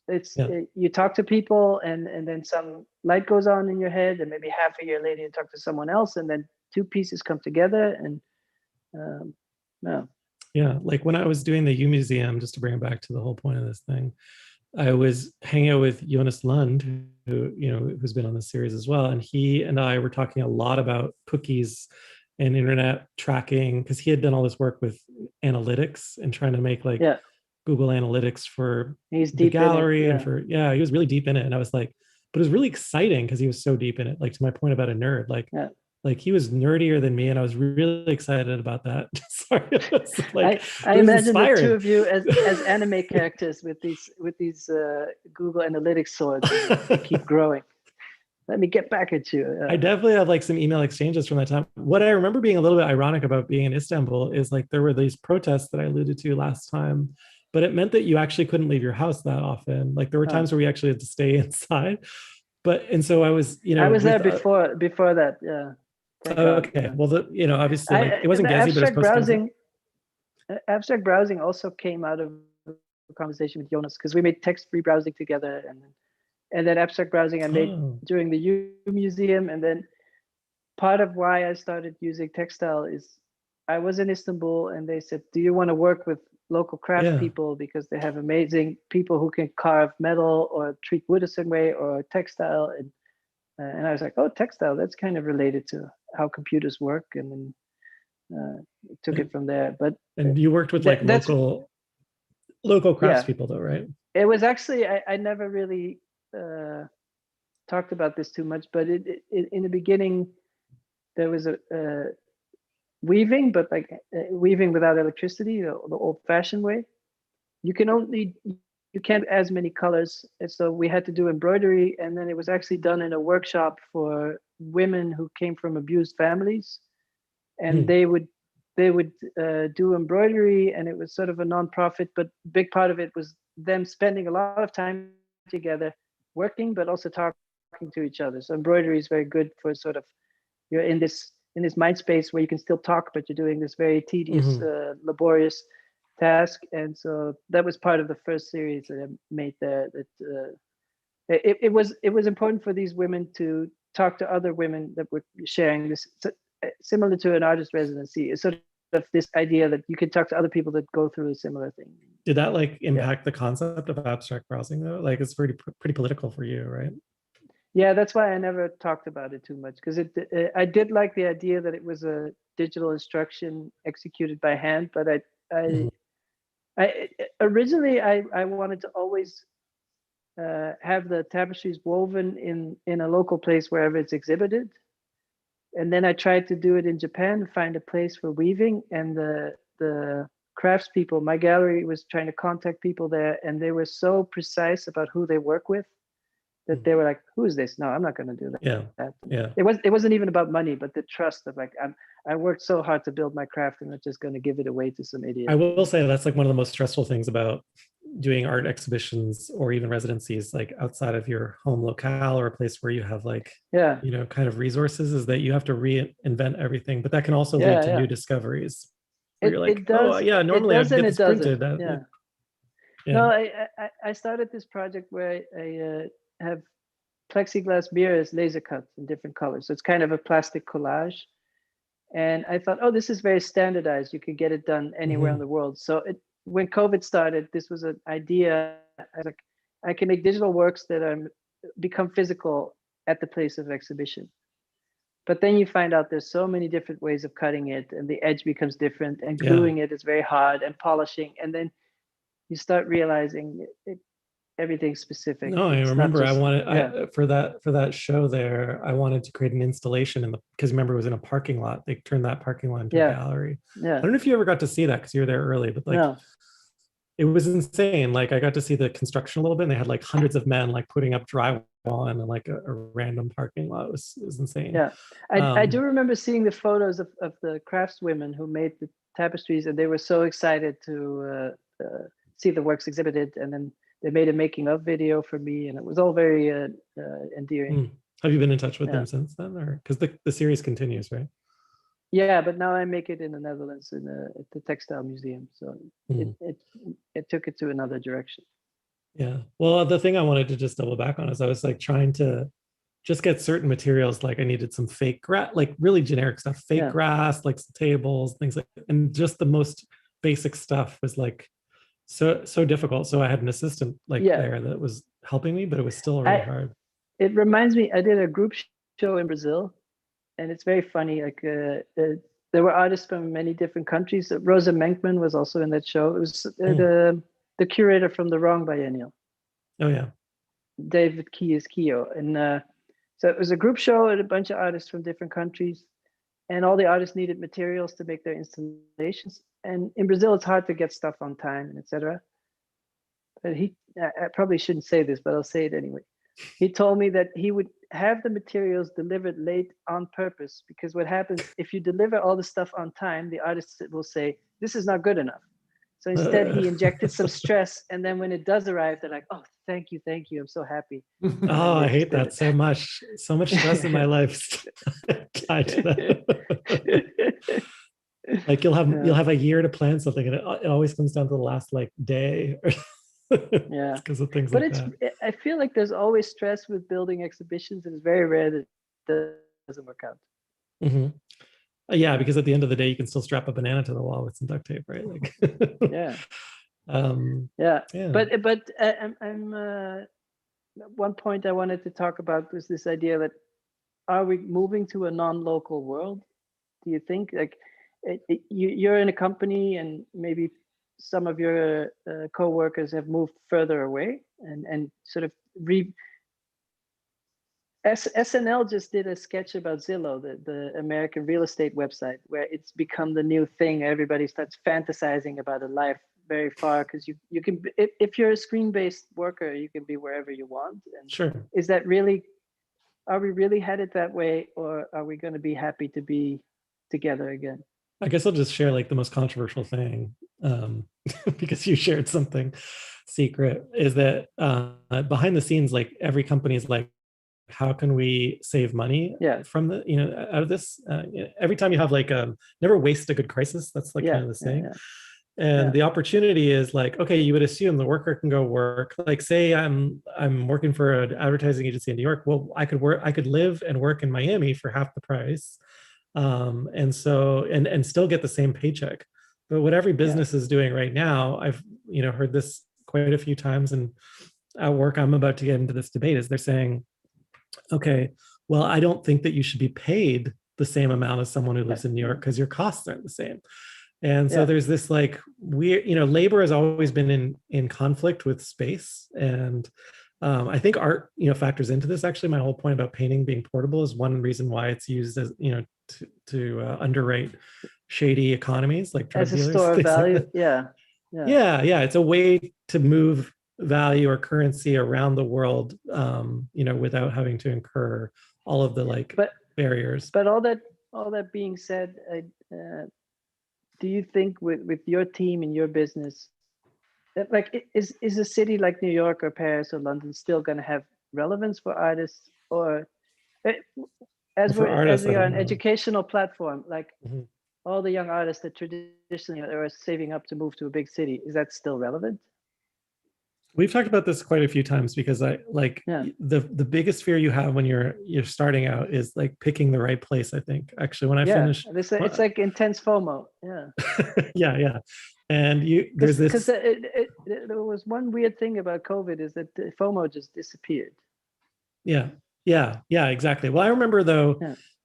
It's you talk to people and then some light goes on in your head, and maybe half a year later you talk to someone else, and then two pieces come together. And like when I was doing the U Museum, just to bring it back to the whole point of this thing, I was hanging out with Jonas Lund, who's been on this series as well, and he and I were talking a lot about cookies and internet tracking, because he had done all this work with analytics and trying to make like Google Analytics for the gallery and for he was really deep in it. And I was like, but it was really exciting because he was so deep in it. Like to my point about a nerd, like he was nerdier than me, and I was really excited about that. Sorry, like, I imagine the two of you as anime characters with these Google Analytics swords that keep growing. Let me get back at you. I definitely have like some email exchanges from that time. What I remember being a little bit ironic about being in Istanbul is like there were these protests that I alluded to last time, but it meant that you actually couldn't leave your house that often. Like there were times where we actually had to stay inside. And so I was, I was there before that. Yeah. Okay. Well, obviously it wasn't Gezi, but it was browsing. Abstract browsing also came out of a conversation with Jonas, because we made text-free browsing together, and then abstract browsing I made during the U Museum. And then part of why I started using textile is I was in Istanbul, and they said, do you want to work with local craft people, because they have amazing people who can carve metal or treat wood a certain way, or textile. And I was like, oh, textile, that's kind of related to how computers work. And then took it from there. And you worked with like local craftspeople though, right? It was actually, I never really talked about this too much, but in the beginning, there was a weaving, but like weaving without electricity, the old-fashioned way. You can't as many colors, and so we had to do embroidery, and then it was actually done in a workshop for women who came from abused families, and they would do embroidery, and it was sort of a non-profit, but big part of it was them spending a lot of time together working, but also talking to each other. So embroidery is very good for sort of, you're in this mind space where you can still talk, but you're doing this very tedious, laborious task. And so that was part of the first series that I made there. It was important for these women to talk to other women that were sharing this, similar to an artist residency. It's sort of this idea that you can talk to other people that go through a similar thing. Did that like impact the concept of abstract browsing though? Like it's pretty political for you, right? Yeah, that's why I never talked about it too much, because I did like the idea that it was a digital instruction executed by hand, but I originally I wanted to always have the tapestries woven in a local place wherever it's exhibited, and then I tried to do it in Japan, find a place for weaving, and the craftspeople, my gallery was trying to contact people there, and they were so precise about who they work with that they were like, who is this? No, I'm not going to do that. Yeah. It wasn't even about money, but the trust of like, I worked so hard to build my craft, and I'm not just going to give it away to some idiot. I will say that's like one of the most stressful things about doing art exhibitions or even residencies, like outside of your home locale or a place where you have like, kind of resources, is that you have to reinvent everything. But that can also lead to new discoveries. You're like, normally I'd get this printed. No, I started this project where I have plexiglass mirrors laser cut in different colors. So it's kind of a plastic collage. And I thought, oh, this is very standardized. You can get it done anywhere in the world. So when COVID started, this was an idea. I was like, I can make digital works that become physical at the place of exhibition. But then you find out there's so many different ways of cutting it, and the edge becomes different, and gluing it is very hard, and polishing. And then you start realizing everything's specific. No, I remember I wanted for that show there, I wanted to create an installation because remember it was in a parking lot. They turned that parking lot into a gallery. I don't know if you ever got to see that because you were there early, but like it was insane. Like I got to see the construction a little bit, and they had like hundreds of men like putting up drywall in like a random parking lot. It was insane. Yeah, I do remember seeing the photos of the craftswomen who made the tapestries, and they were so excited to see the works exhibited, and then they made a making of video for me, and it was all very endearing. Have you been in touch with them since then, or because the series continues, right? Yeah, but now I make it in the Netherlands at the Textile Museum, so it took it to another direction. Yeah, well, the thing I wanted to just double back on is I was like trying to just get certain materials. Like I needed some fake grass, like really generic stuff, fake grass, like some tables, things like that. And just the most basic stuff was like so difficult. So I had an assistant there that was helping me, but it was still really hard. It reminds me, I did a group show in Brazil, and it's very funny. Like there were artists from many different countries. Rosa Menkman was also in that show. It was the curator from the Wrong Biennial. Oh yeah, David Keough. And so it was a group show and a bunch of artists from different countries, and all the artists needed materials to make their installations. And in Brazil, it's hard to get stuff on time, and etc. But I probably shouldn't say this, but I'll say it anyway. He told me that he would have the materials delivered late on purpose, because what happens if you deliver all the stuff on time, the artist will say, this is not good enough. So instead he injected some stress, and then when it does arrive, they're like, oh, thank you, I'm so happy. Oh, I hate that so much stress in my life tied to that. Like you'll have a year to plan something, and it always comes down to the last like day because of things like that. I feel like there's always stress with building exhibitions, and it's very rare that it doesn't work out. Yeah, because at the end of the day, you can still strap a banana to the wall with some duct tape, right? Like, But I'm one point I wanted to talk about was this idea that, are we moving to a non-local world? Do you think, like, you're in a company, and maybe some of your co-workers have moved further away, and sort of SNL just did a sketch about Zillow, the American real estate website, where it's become the new thing. Everybody starts fantasizing about a life very far, because you can, if you're a screen-based worker, you can be wherever you want. And sure. Is that really, are we really headed that way, or are we going to be happy to be together again? I guess I'll just share like the most controversial thing, because you shared something secret, is that behind the scenes, like every company is like, how can we save money from the, out of this? Every time you have like, never waste a good crisis. That's like kind of the saying. And the opportunity is like, okay, you would assume the worker can go work. Like, say I'm working for an advertising agency in New York. Well, I could live and work in Miami for half the price, and still get the same paycheck. But what every business is doing right now, I've heard this quite a few times, and at work I'm about to get into this debate, is they're saying, okay, well, I don't think that you should be paid the same amount as someone who lives in New York, because your costs aren't the same. And so there's this like weird, labor has always been in conflict with space. And I think art, factors into this. Actually, my whole point about painting being portable is one reason why it's used as, to underwrite shady economies like drug as a dealers. store of value. Yeah. It's a way to move value or currency around the world, you know, without having to incur all of the like barriers. But all that being said, do you think with your team and your business, that like is a city like New York or Paris or London still going to have relevance for artists, or as we are an educational platform, like all the young artists that traditionally are saving up to move to a big city, is that still relevant? We've talked about this quite a few times, because I like the biggest fear you have when you're starting out is like picking the right place. I think actually when I finish, it's like intense FOMO. Yeah. And there's this, because there was one weird thing about COVID is that the FOMO just disappeared. Yeah, exactly. Well, I remember though,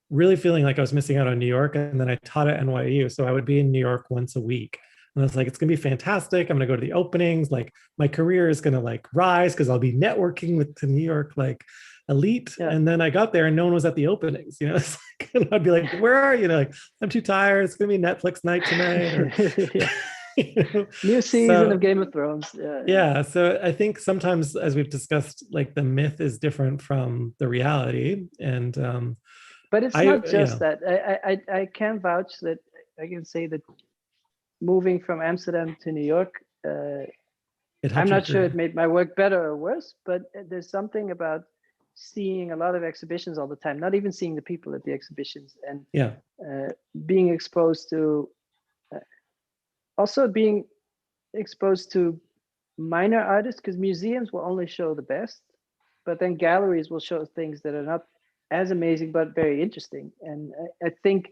really feeling like I was missing out on New York, and then I taught at NYU, so I would be in New York once a week. And I was like, it's gonna be fantastic. I'm gonna go to the openings. Like my career is gonna like rise because I'll be networking with the New York like elite. And then I got there and no one was at the openings. You know, it's like, and I'd be like, where are you? Like, I'm too tired. It's gonna be Netflix night tonight. Or, you know? New season of Game of Thrones. Yeah. So I think sometimes, as we've discussed, like the myth is different from the reality. And but it's not just that. I can vouch that I can say that moving from Amsterdam to New York, I'm not sure it made my work better or worse, but there's something about seeing a lot of exhibitions all the time, not even seeing the people at the exhibitions, and being exposed to also being exposed to minor artists, because museums will only show the best, but then galleries will show things that are not as amazing but very interesting. And I think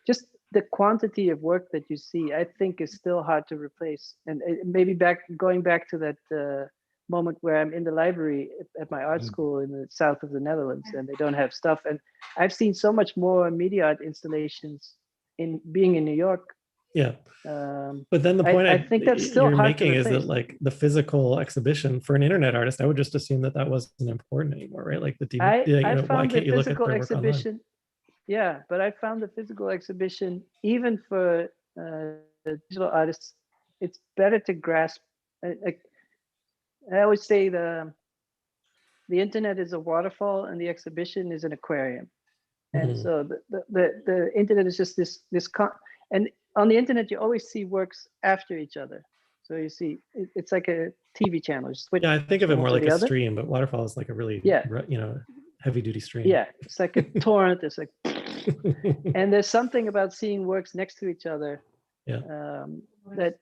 just the quantity of work that you see, I think, is still hard to replace. And maybe going back to that moment where I'm in the library at my art school in the south of the Netherlands, and they don't have stuff. And I've seen so much more media art installations in being in New York. But then the point I think that's still you're hard making is that like the physical exhibition for an internet artist, I would just assume that wasn't important anymore, right? Like the DVD, I why found can't the you look at their work exhibition online? Yeah, but I found the physical exhibition, even for digital artists, it's better to grasp. I always say the internet is a waterfall and the exhibition is an aquarium. And so the internet is just and on the internet you always see works after each other. So you see it's like a TV channel. I think of it more like a stream, but waterfall is like a really heavy duty stream. Yeah, it's like a torrent. It's like, and there's something about seeing works next to each other that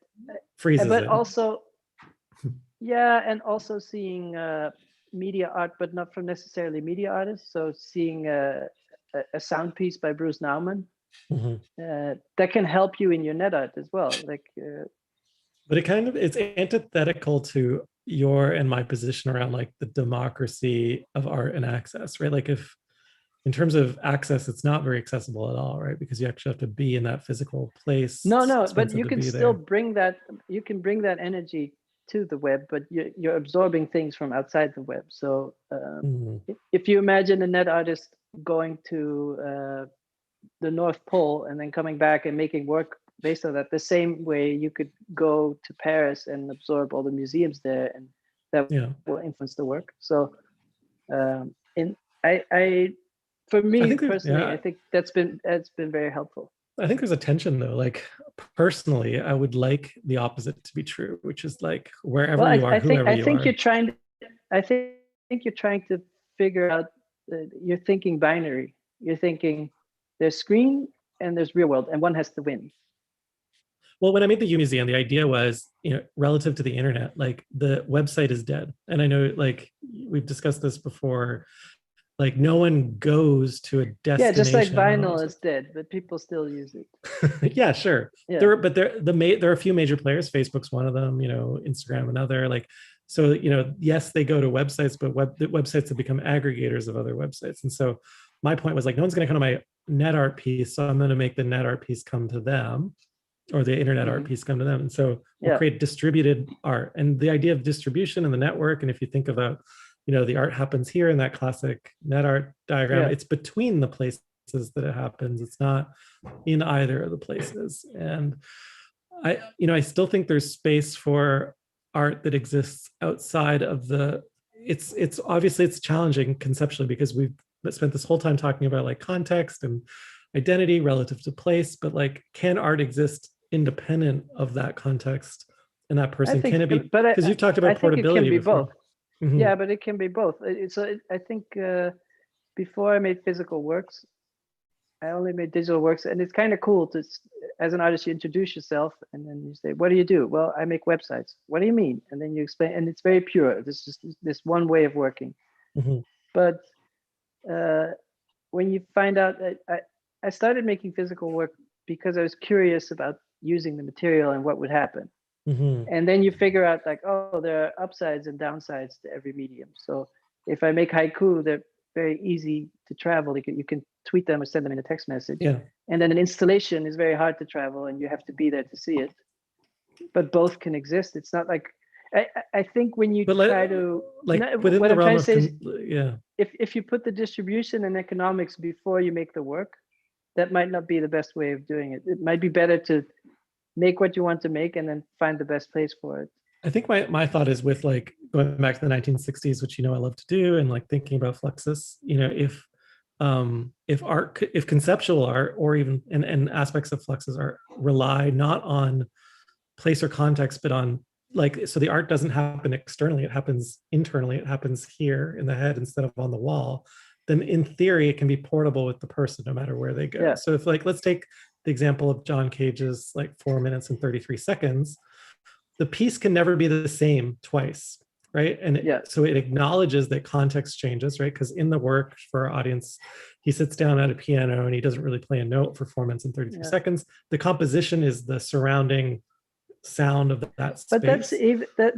freezes but it. Also, and also seeing media art, but not from necessarily media artists. So seeing a sound piece by Bruce Nauman that can help you in your net art as well. Like, but it's antithetical to your and my position around like the democracy of art and access, right? Like if in terms of access, it's not very accessible at all, right? Because you actually have to be in that physical place. No, but you can still bring that. You can bring that energy to the web, but you're absorbing things from outside the web. So if you imagine a net artist going to the North Pole and then coming back and making work based on that, the same way you could go to Paris and absorb all the museums there, and that will influence the work. So for me personally, I think that's been very helpful. I think there's a tension though. Like personally, I would like the opposite to be true, which is like wherever you are, whoever you are. I think you're trying to figure out. You're thinking binary. You're thinking there's screen and there's real world, and one has to win. Well, when I made the U Museum, the idea was, relative to the internet, like the website is dead. And I know, like we've discussed this before, like no one goes to a destination. Yeah, just like vinyl is dead, but people still use it. Yeah, sure. Yeah. There are a few major players. Facebook's one of them. Instagram another. Like, so yes, they go to websites, but the websites have become aggregators of other websites. And so my point was like, no one's going to come to my net art piece, so I'm going to make the net art piece come to them, or the internet art piece come to them. And so we'll create distributed art. And the idea of distribution and the network, and if you think about, the art happens here in that classic net art diagram, it's between the places that it happens. It's not in either of the places. And I still think there's space for art that exists outside of the, it's obviously it's challenging conceptually because we've spent this whole time talking about like context and identity relative to place, but like, can art exist independent of that context and that person? Can it be, because you've talked about portability before. Mm-hmm. Yeah, but it can be both. I think before I made physical works, I only made digital works, and it's kind of cool to, as an artist, you introduce yourself, and then you say, "What do you do?" "Well, I make websites." "What do you mean?" And then you explain, and it's very pure. This is this one way of working. Mm-hmm. But when you find out, I started making physical work because I was curious about using the material and what would happen. Mm-hmm. And then you figure out like, oh, there are upsides and downsides to every medium. So if I make haiku, they're very easy to travel. You can tweet them or send them in a text message. Yeah. And then an installation is very hard to travel, and you have to be there to see it. But both can exist. It's not like, I think when you try to, like within the realm of, yeah. If you put the distribution and economics before you make the work, that might not be the best way of doing it. It might be better to make what you want to make and then find the best place for it. I think my thought is with like going back to the 1960s, which, you know, I love to do, and like thinking about Fluxus, you know, if conceptual art or even and aspects of Fluxus art rely not on place or context, but on like, so the art doesn't happen externally, it happens internally, it happens here in the head instead of on the wall, then in theory it can be portable with the person no matter where they go. Yeah. So if like, let's take the example of John Cage's like 4 minutes and 33 seconds, the piece can never be the same twice, right? And so it acknowledges that context changes, right? Because in the work for our audience, he sits down at a piano and he doesn't really play a note for 4 minutes and 33 seconds. The composition is the surrounding sound of that space. But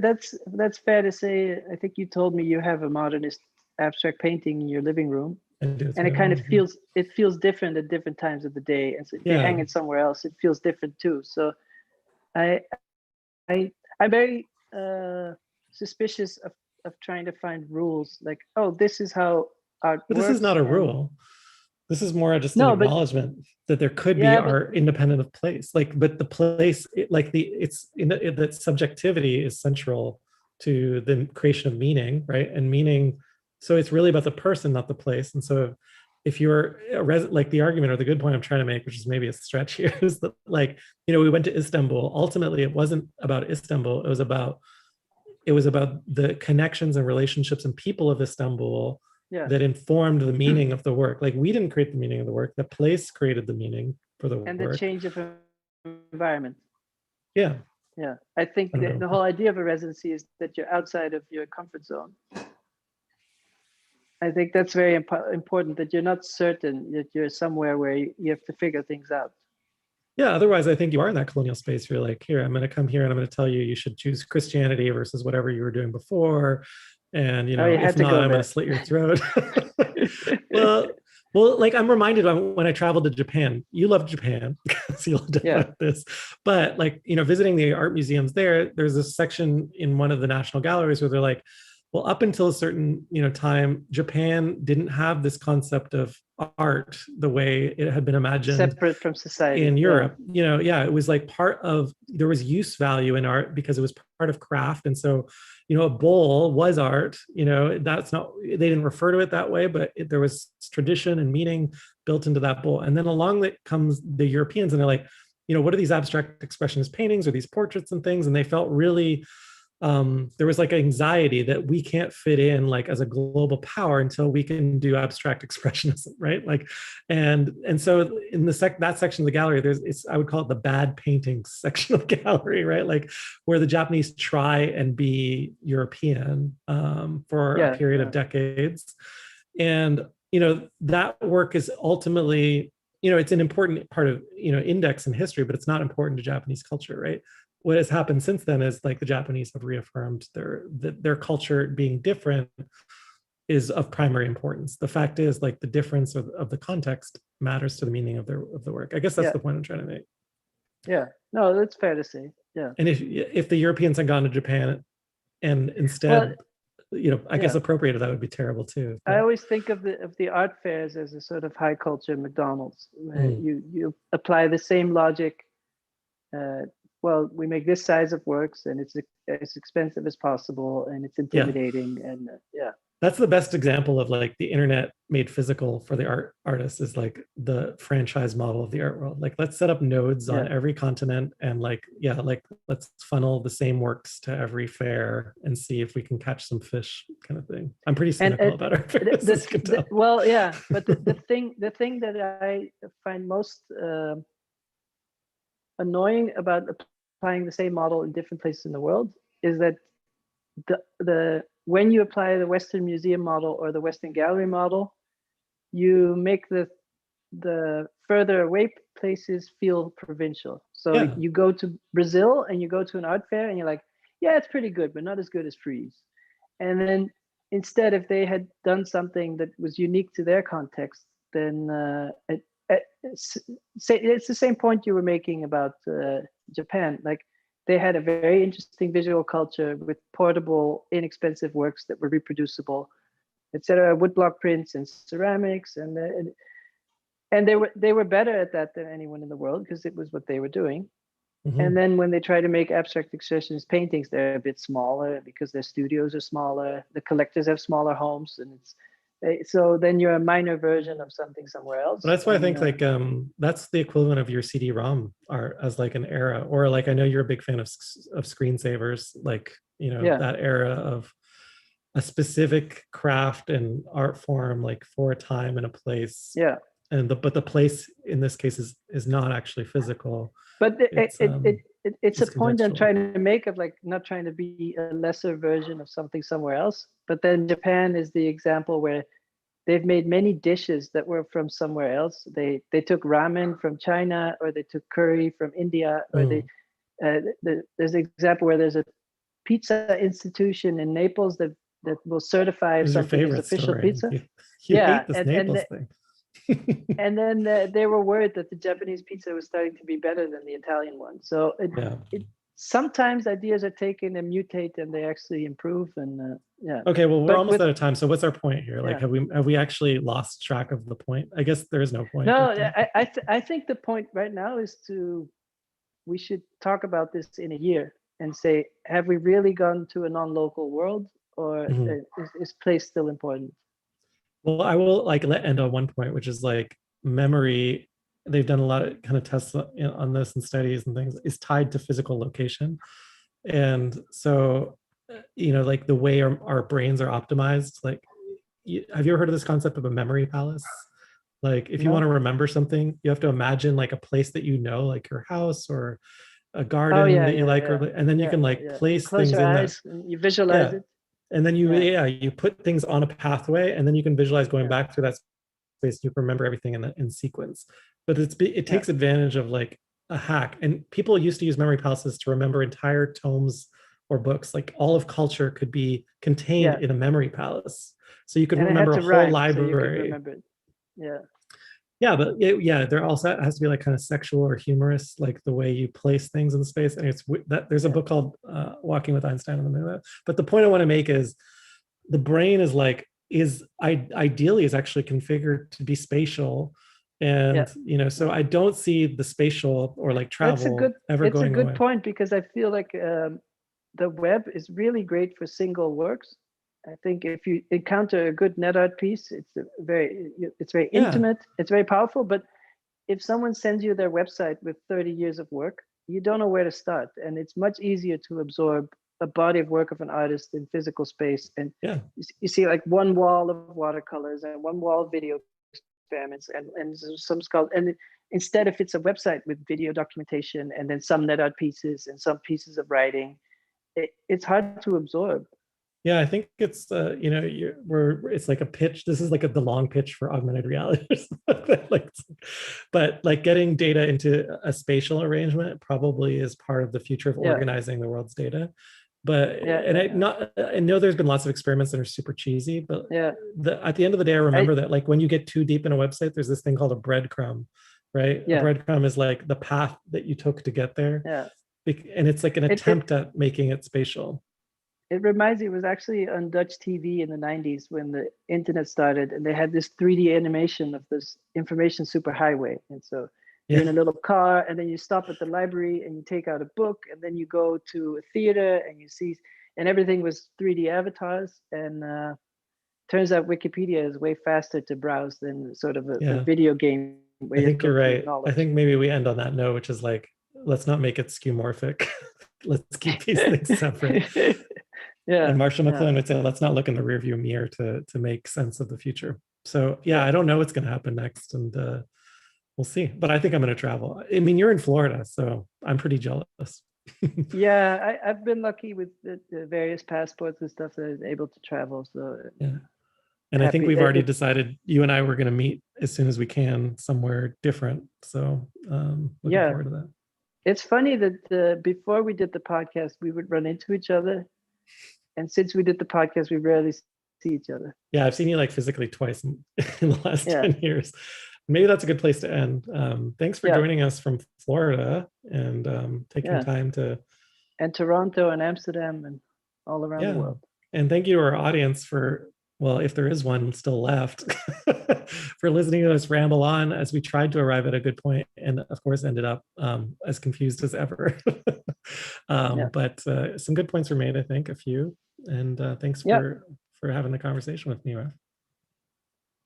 that's fair to say. I think you told me you have a modernist abstract painting in your living room, and it kind of feels different at different times of the day. And so if you hang it somewhere else, it feels different too. So I'm very suspicious of trying to find rules like, oh, this is how art works. This is not a rule. This is more just an acknowledgement that there could be art independent of place. Like, but the place, that subjectivity is central to the creation of meaning, right? And meaning, so it's really about the person, not the place. And so if you're like the argument or the good point I'm trying to make, which is maybe a stretch here, is that like, you know, we went to Istanbul. Ultimately, it wasn't about Istanbul. It was about the connections and relationships and people of Istanbul that informed the meaning of the work. Like, we didn't create the meaning of the work. The place created the meaning for the work. And the change of environment. Yeah. Yeah. I think the whole idea of a residency is that you're outside of your comfort zone. I think that's very important, that you're not certain that you're somewhere where you have to figure things out. Yeah, otherwise I think you are in that colonial space. You're like, here, I'm going to come here and I'm going to tell you should choose Christianity versus whatever you were doing before. And, you know, if not, I'm going to slit your throat. well, like, I'm reminded when I traveled to Japan. You love Japan, so you'll about this. But like, you know, visiting the art museums there's a section in one of the national galleries where they're like, well, up until a certain, you know, time, Japan didn't have this concept of art the way it had been imagined, separate from society in Europe. You know, it was like there was use value in art because it was part of craft. And so, you know, a bowl was art. You know, they didn't refer to it that way, but there was tradition and meaning built into that bowl. And then along that comes the Europeans, and they're like, you know, what are these abstract expressionist paintings or these portraits and things? And they felt really, there was like anxiety that we can't fit in like as a global power until we can do abstract expressionism, right? Like, and so in that section of the gallery, I would call it the bad paintings section of the gallery, right? Like, where the Japanese try and be European for a period of decades. And, you know, that work is ultimately, you know, it's an important part of, you know, index in history, but it's not important to Japanese culture, right? What has happened since then is like the Japanese have reaffirmed their culture being different is of primary importance. The fact is, like, the difference of the context matters to the meaning of the work. I guess that's the point I'm trying to make. Yeah, no, that's fair to say. Yeah. And if the Europeans had gone to Japan and instead, you know, I guess appropriated, that would be terrible too. I always think of the art fairs as a sort of high culture McDonald's. You apply the same logic well, we make this size of works, and it's as expensive as possible, and it's intimidating, and yeah. That's the best example of like the internet made physical for the artist is like the franchise model of the art world. Like, let's set up nodes on every continent, and like, like let's funnel the same works to every fair and see if we can catch some fish, kind of thing. I'm pretty cynical about art fairs, as you can tell. Well, yeah, but the thing that I find most annoying about applying the same model in different places in the world is that the when you apply the Western museum model or the Western gallery model, you make the further away places feel provincial. So you go to Brazil and you go to an art fair and you're like, yeah, it's pretty good, but not as good as Frieze. And then instead, if they had done something that was unique to their context, then it's the same point you were making about Japan. Like, they had a very interesting visual culture with portable, inexpensive works that were reproducible, etc. Woodblock prints and ceramics, and they were better at that than anyone in the world because it was what they were doing. Mm-hmm. And then when they try to make abstract expressionist paintings, they're a bit smaller because their studios are smaller. The collectors have smaller homes, and so then you're a minor version of something somewhere else. But that's why I think like that's the equivalent of your CD-ROM art as like an era, or like I know you're a big fan of screensavers, like that era of a specific craft and art form, like for a time and a place. Yeah. And but the place in this case is not actually physical. But it's a point I'm trying to make of like not trying to be a lesser version of something somewhere else. But then Japan is the example where they've made many dishes that were from somewhere else. They took ramen from China, or they took curry from India, or there's an example where there's a pizza institution in Naples that will certify if something is official pizza. You hate this Naples thing. And then they were worried that the Japanese pizza was starting to be better than the Italian one. So sometimes ideas are taken and mutate, and they actually improve. And Okay, well, we're almost out of time. So what's our point here? Like, have we actually lost track of the point? I guess there is no point. No, I think the point right now is we should talk about this in a year and say, have we really gone to a non-local world, or is place still important? Well, I will like end on one point, which is like memory. They've done a lot of kind of tests on this and studies and things, is tied to physical location. And so, like the way our brains are optimized, like, have you ever heard of this concept of a memory palace? Like, if you want to remember something, you have to imagine like a place that like your house or a garden that you like, and then you can like place Close things your in eyes, and you visualize it. And then you put things on a pathway, and then you can visualize going back through that space. You can remember everything in sequence. But it takes advantage of like a hack. And people used to use memory palaces to remember entire tomes or books. Like all of culture could be contained in a memory palace. So you could remember a whole library. Yeah, but there also has to be like kind of sexual or humorous, like the way you place things in space. And there's a book called Walking with Einstein on the Moon. But the point I want to make is the brain ideally is actually configured to be spation, and so I don't see the spatial or like travel going away. It's a good point, because I feel like the web is really great for single works. I think if you encounter a good net art piece, it's very intimate, it's very powerful. But if someone sends you their website with 30 years of work, you don't know where to start. And it's much easier to absorb a body of work of an artist in physical space. And you see like one wall of watercolors and one wall of video experiments and some sculpt. And instead, if it's a website with video documentation and then some net art pieces and some pieces of writing, it's hard to absorb. Yeah, I think it's it's like a pitch. This is like the long pitch for augmented reality or something. But like getting data into a spatial arrangement probably is part of the future of organizing the world's data. But I know there's been lots of experiments that are super cheesy, but at the end of the day, I remember that like when you get too deep in a website, there's this thing called a breadcrumb, right? A breadcrumb is like the path that you took to get there. And it's like an attempt at making it spatial. It reminds me, it was actually on Dutch TV in the 90s when the internet started, and they had this 3D animation of this information superhighway. And so You're in a little car, and then you stop at the library and you take out a book, and then you go to a theater and you see, and everything was 3D avatars. And turns out Wikipedia is way faster to browse than sort of a video game. Where I think you're right. knowledge. I think maybe we end on that note, which is like, let's not make it skeuomorphic. Let's keep these things separate. Yeah. And Marshall McLuhan would say, let's not look in the rearview mirror to make sense of the future. So yeah, I don't know what's going to happen next, and we'll see. But I think I'm going to travel. I mean, you're in Florida, so I'm pretty jealous. Yeah, I've been lucky with the various passports and stuff that I was able to travel. So yeah. And I think we've already decided you and I were going to meet as soon as we can somewhere different. So looking forward to that. It's funny that before we did the podcast, we would run into each other. And since we did the podcast, we rarely see each other. Yeah, I've seen you like physically twice in the last 10 years. Maybe that's a good place to end. Thanks for joining us from Florida and taking time to. And Toronto and Amsterdam and all around the world. And thank you to our audience for, well, if there is one still left, for listening to us ramble on as we tried to arrive at a good point, and of course ended up as confused as ever. But some good points were made, I think, a few. And thanks for having the conversation with me, Raf.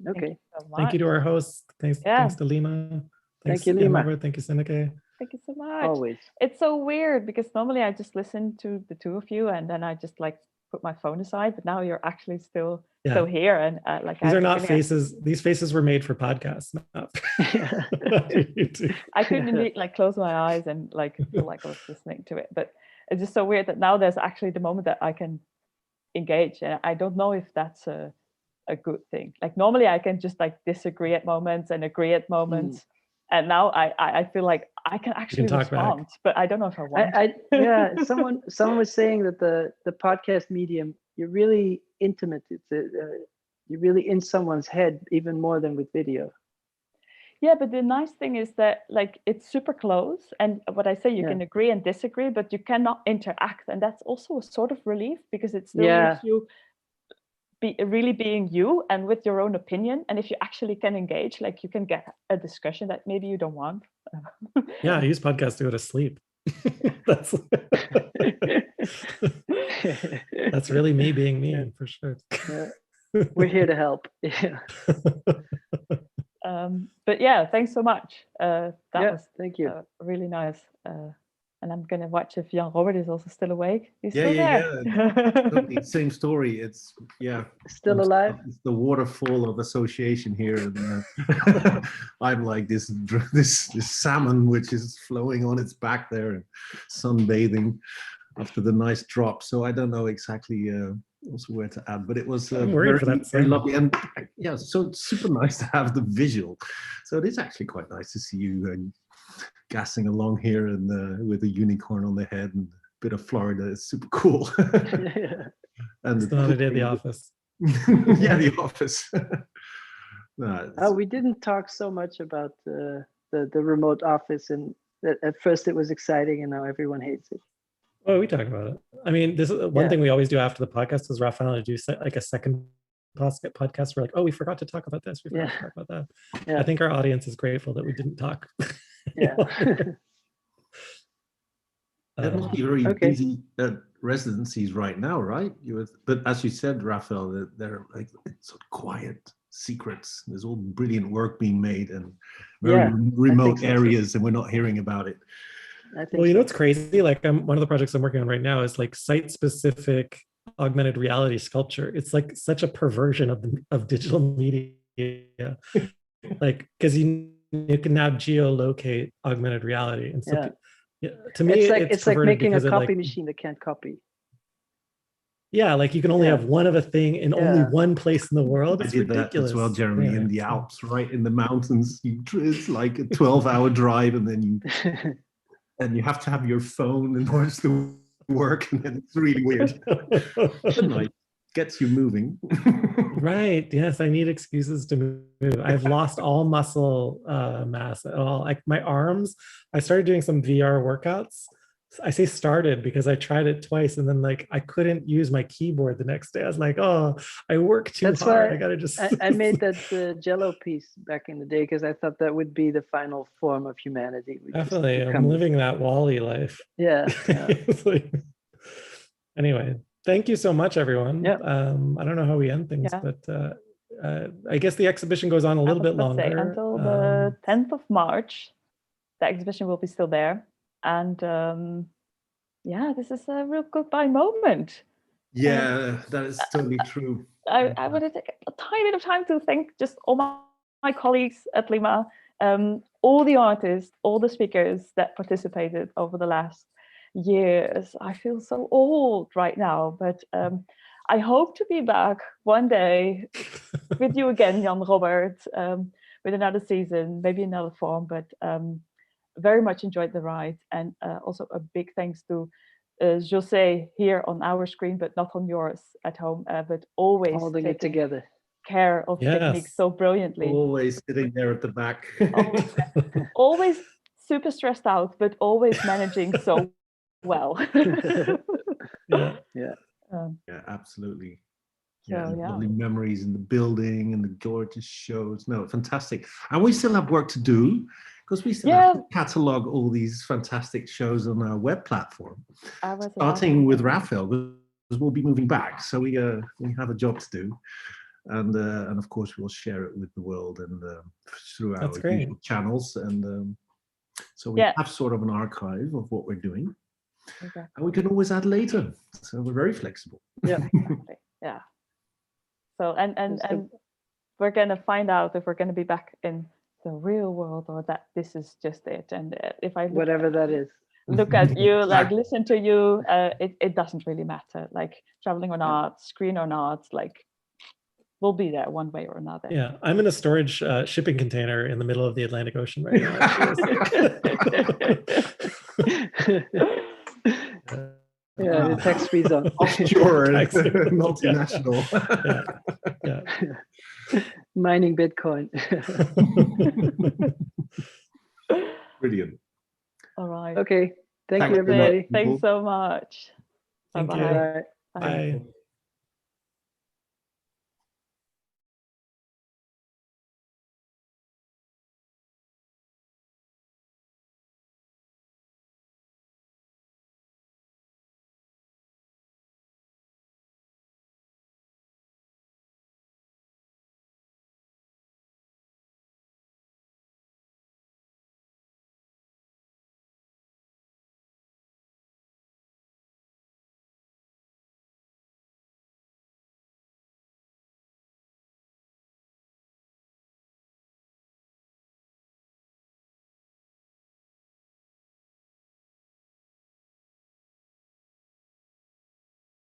Okay. Thank you to our hosts. Thanks to Lima. Thank you, Lima. Emma. Thank you, Seneca. Thank you so much. Always. It's so weird because normally I just listen to the two of you and then I just like put my phone aside, but now you're actually still here. And like these are not faces. These faces were made for podcasts. Not I couldn't like close my eyes and like feel like I was listening to it. But it's just so weird that now there's actually the moment that I can engage. And I don't know if that's a good thing. Like normally I can just like disagree at moments and agree at moments. And now I feel like I can actually respond, but I don't know if I want. Someone was saying that the podcast medium, you're really intimate. It's you're really in someone's head even more than with video. Yeah, but the nice thing is that like it's super close, and what I say, you can agree and disagree, but you cannot interact, and that's also a sort of relief because it still leaves you really being you and with your own opinion. And if you actually can engage, like you can get a discussion that maybe you don't want. Yeah, I use podcasts to go to sleep. That's really me being me, for sure. We're here to help. But yeah, thanks so much. That was thank you. Really nice. And I'm gonna watch if Jan Robert is also still awake. He's still there. Totally. Same story. It's still alive. It's the waterfall of association here. And, I'm like this salmon which is flowing on its back there and sunbathing after the nice drop. So I don't know exactly also where to add, but it was very lovely, and so it's super nice to have the visual. So it is actually quite nice to see you gassing along here and with a unicorn on the head and a bit of Florida. It's super cool. And it's another day at the office. The office. We didn't talk so much about the remote office, and at first it was exciting and now everyone hates it. Oh, we talk about it. I mean, this is one thing we always do after the podcast is Rafael and I do like a second podcast. We're like, oh, we forgot to talk about this. We forgot to talk about that. Yeah. I think our audience is grateful that we didn't talk. That must be very busy at residencies right now, right? But as you said, Rafael, they're like sort of quiet secrets. There's all brilliant work being made and very remote areas, and we're not hearing about it. Well, you know what's crazy? Like one of the projects I'm working on right now is like site-specific augmented reality sculpture. It's like such a perversion of digital media. Like because you can now geolocate augmented reality, and so to me, it's like making a copy machine that can't copy. Yeah, like you can only have one of a thing in only one place in the world. It's ridiculous. That as well, Jeremy, in the Alps, right in the mountains. It's like a 12-hour drive, and then you have to have your phone in order to work, and then it's really weird. But like, gets you moving. Right. Yes, I need excuses to move. I've lost all muscle mass at all. Like my arms, I started doing some VR workouts. I say started because I tried it twice and then like I couldn't use my keyboard the next day. I was like, oh, I work too That's hard. why I gotta just. I made that Jello piece back in the day because I thought that would be the final form of humanity. We just Definitely, I'm become- living that Wall-E life. Yeah. It's like- anyway, thank you so much, everyone. Yeah. I don't know how we end things, Yeah. but I guess the exhibition goes on a I little was bit about to say, longer. until the 10th of March, the exhibition will be still there. And yeah, this is a real goodbye moment. Yeah, that is totally true. I want to take a tiny bit of time to thank just all my colleagues at LIMA, all the artists, all the speakers that participated over the last years. I feel so old right now, but I hope to be back one day with you again, Jan Robert, with another season, maybe another form, but very much enjoyed the ride. And also a big thanks to José here on our screen, but not on yours at home, but always Holding it together. care of technique so brilliantly. Always sitting there at the back. Always super stressed out, but always managing so well. Yeah. Yeah. Yeah, absolutely. So, Yeah, yeah. lovely memories in the building and the gorgeous shows. No, fantastic. And we still have work to do because we still have to catalog all these fantastic shows on our web platform. Starting with Rafael, because we'll be moving back. So we have a job to do. And of course, we'll share it with the world and through our usual channels. And so we have sort of an archive of what we're doing. Exactly. And we can always add later. So we're very flexible. Yeah. Exactly. Yeah. So and we're gonna find out if we're gonna be back in the real world or that this is just it. And if I whatever that is, look at you, like listen to you, it doesn't really matter. Like traveling or not, screen or not, like we'll be there one way or another. Yeah, I'm in a storage shipping container in the middle of the Atlantic Ocean right now. Yeah, the tax-free zone. Offshore, multinational. Yeah. Mining Bitcoin. Brilliant. All right. Okay. Thank you, everybody. Thanks so much. Thank Bye-bye. you. Bye.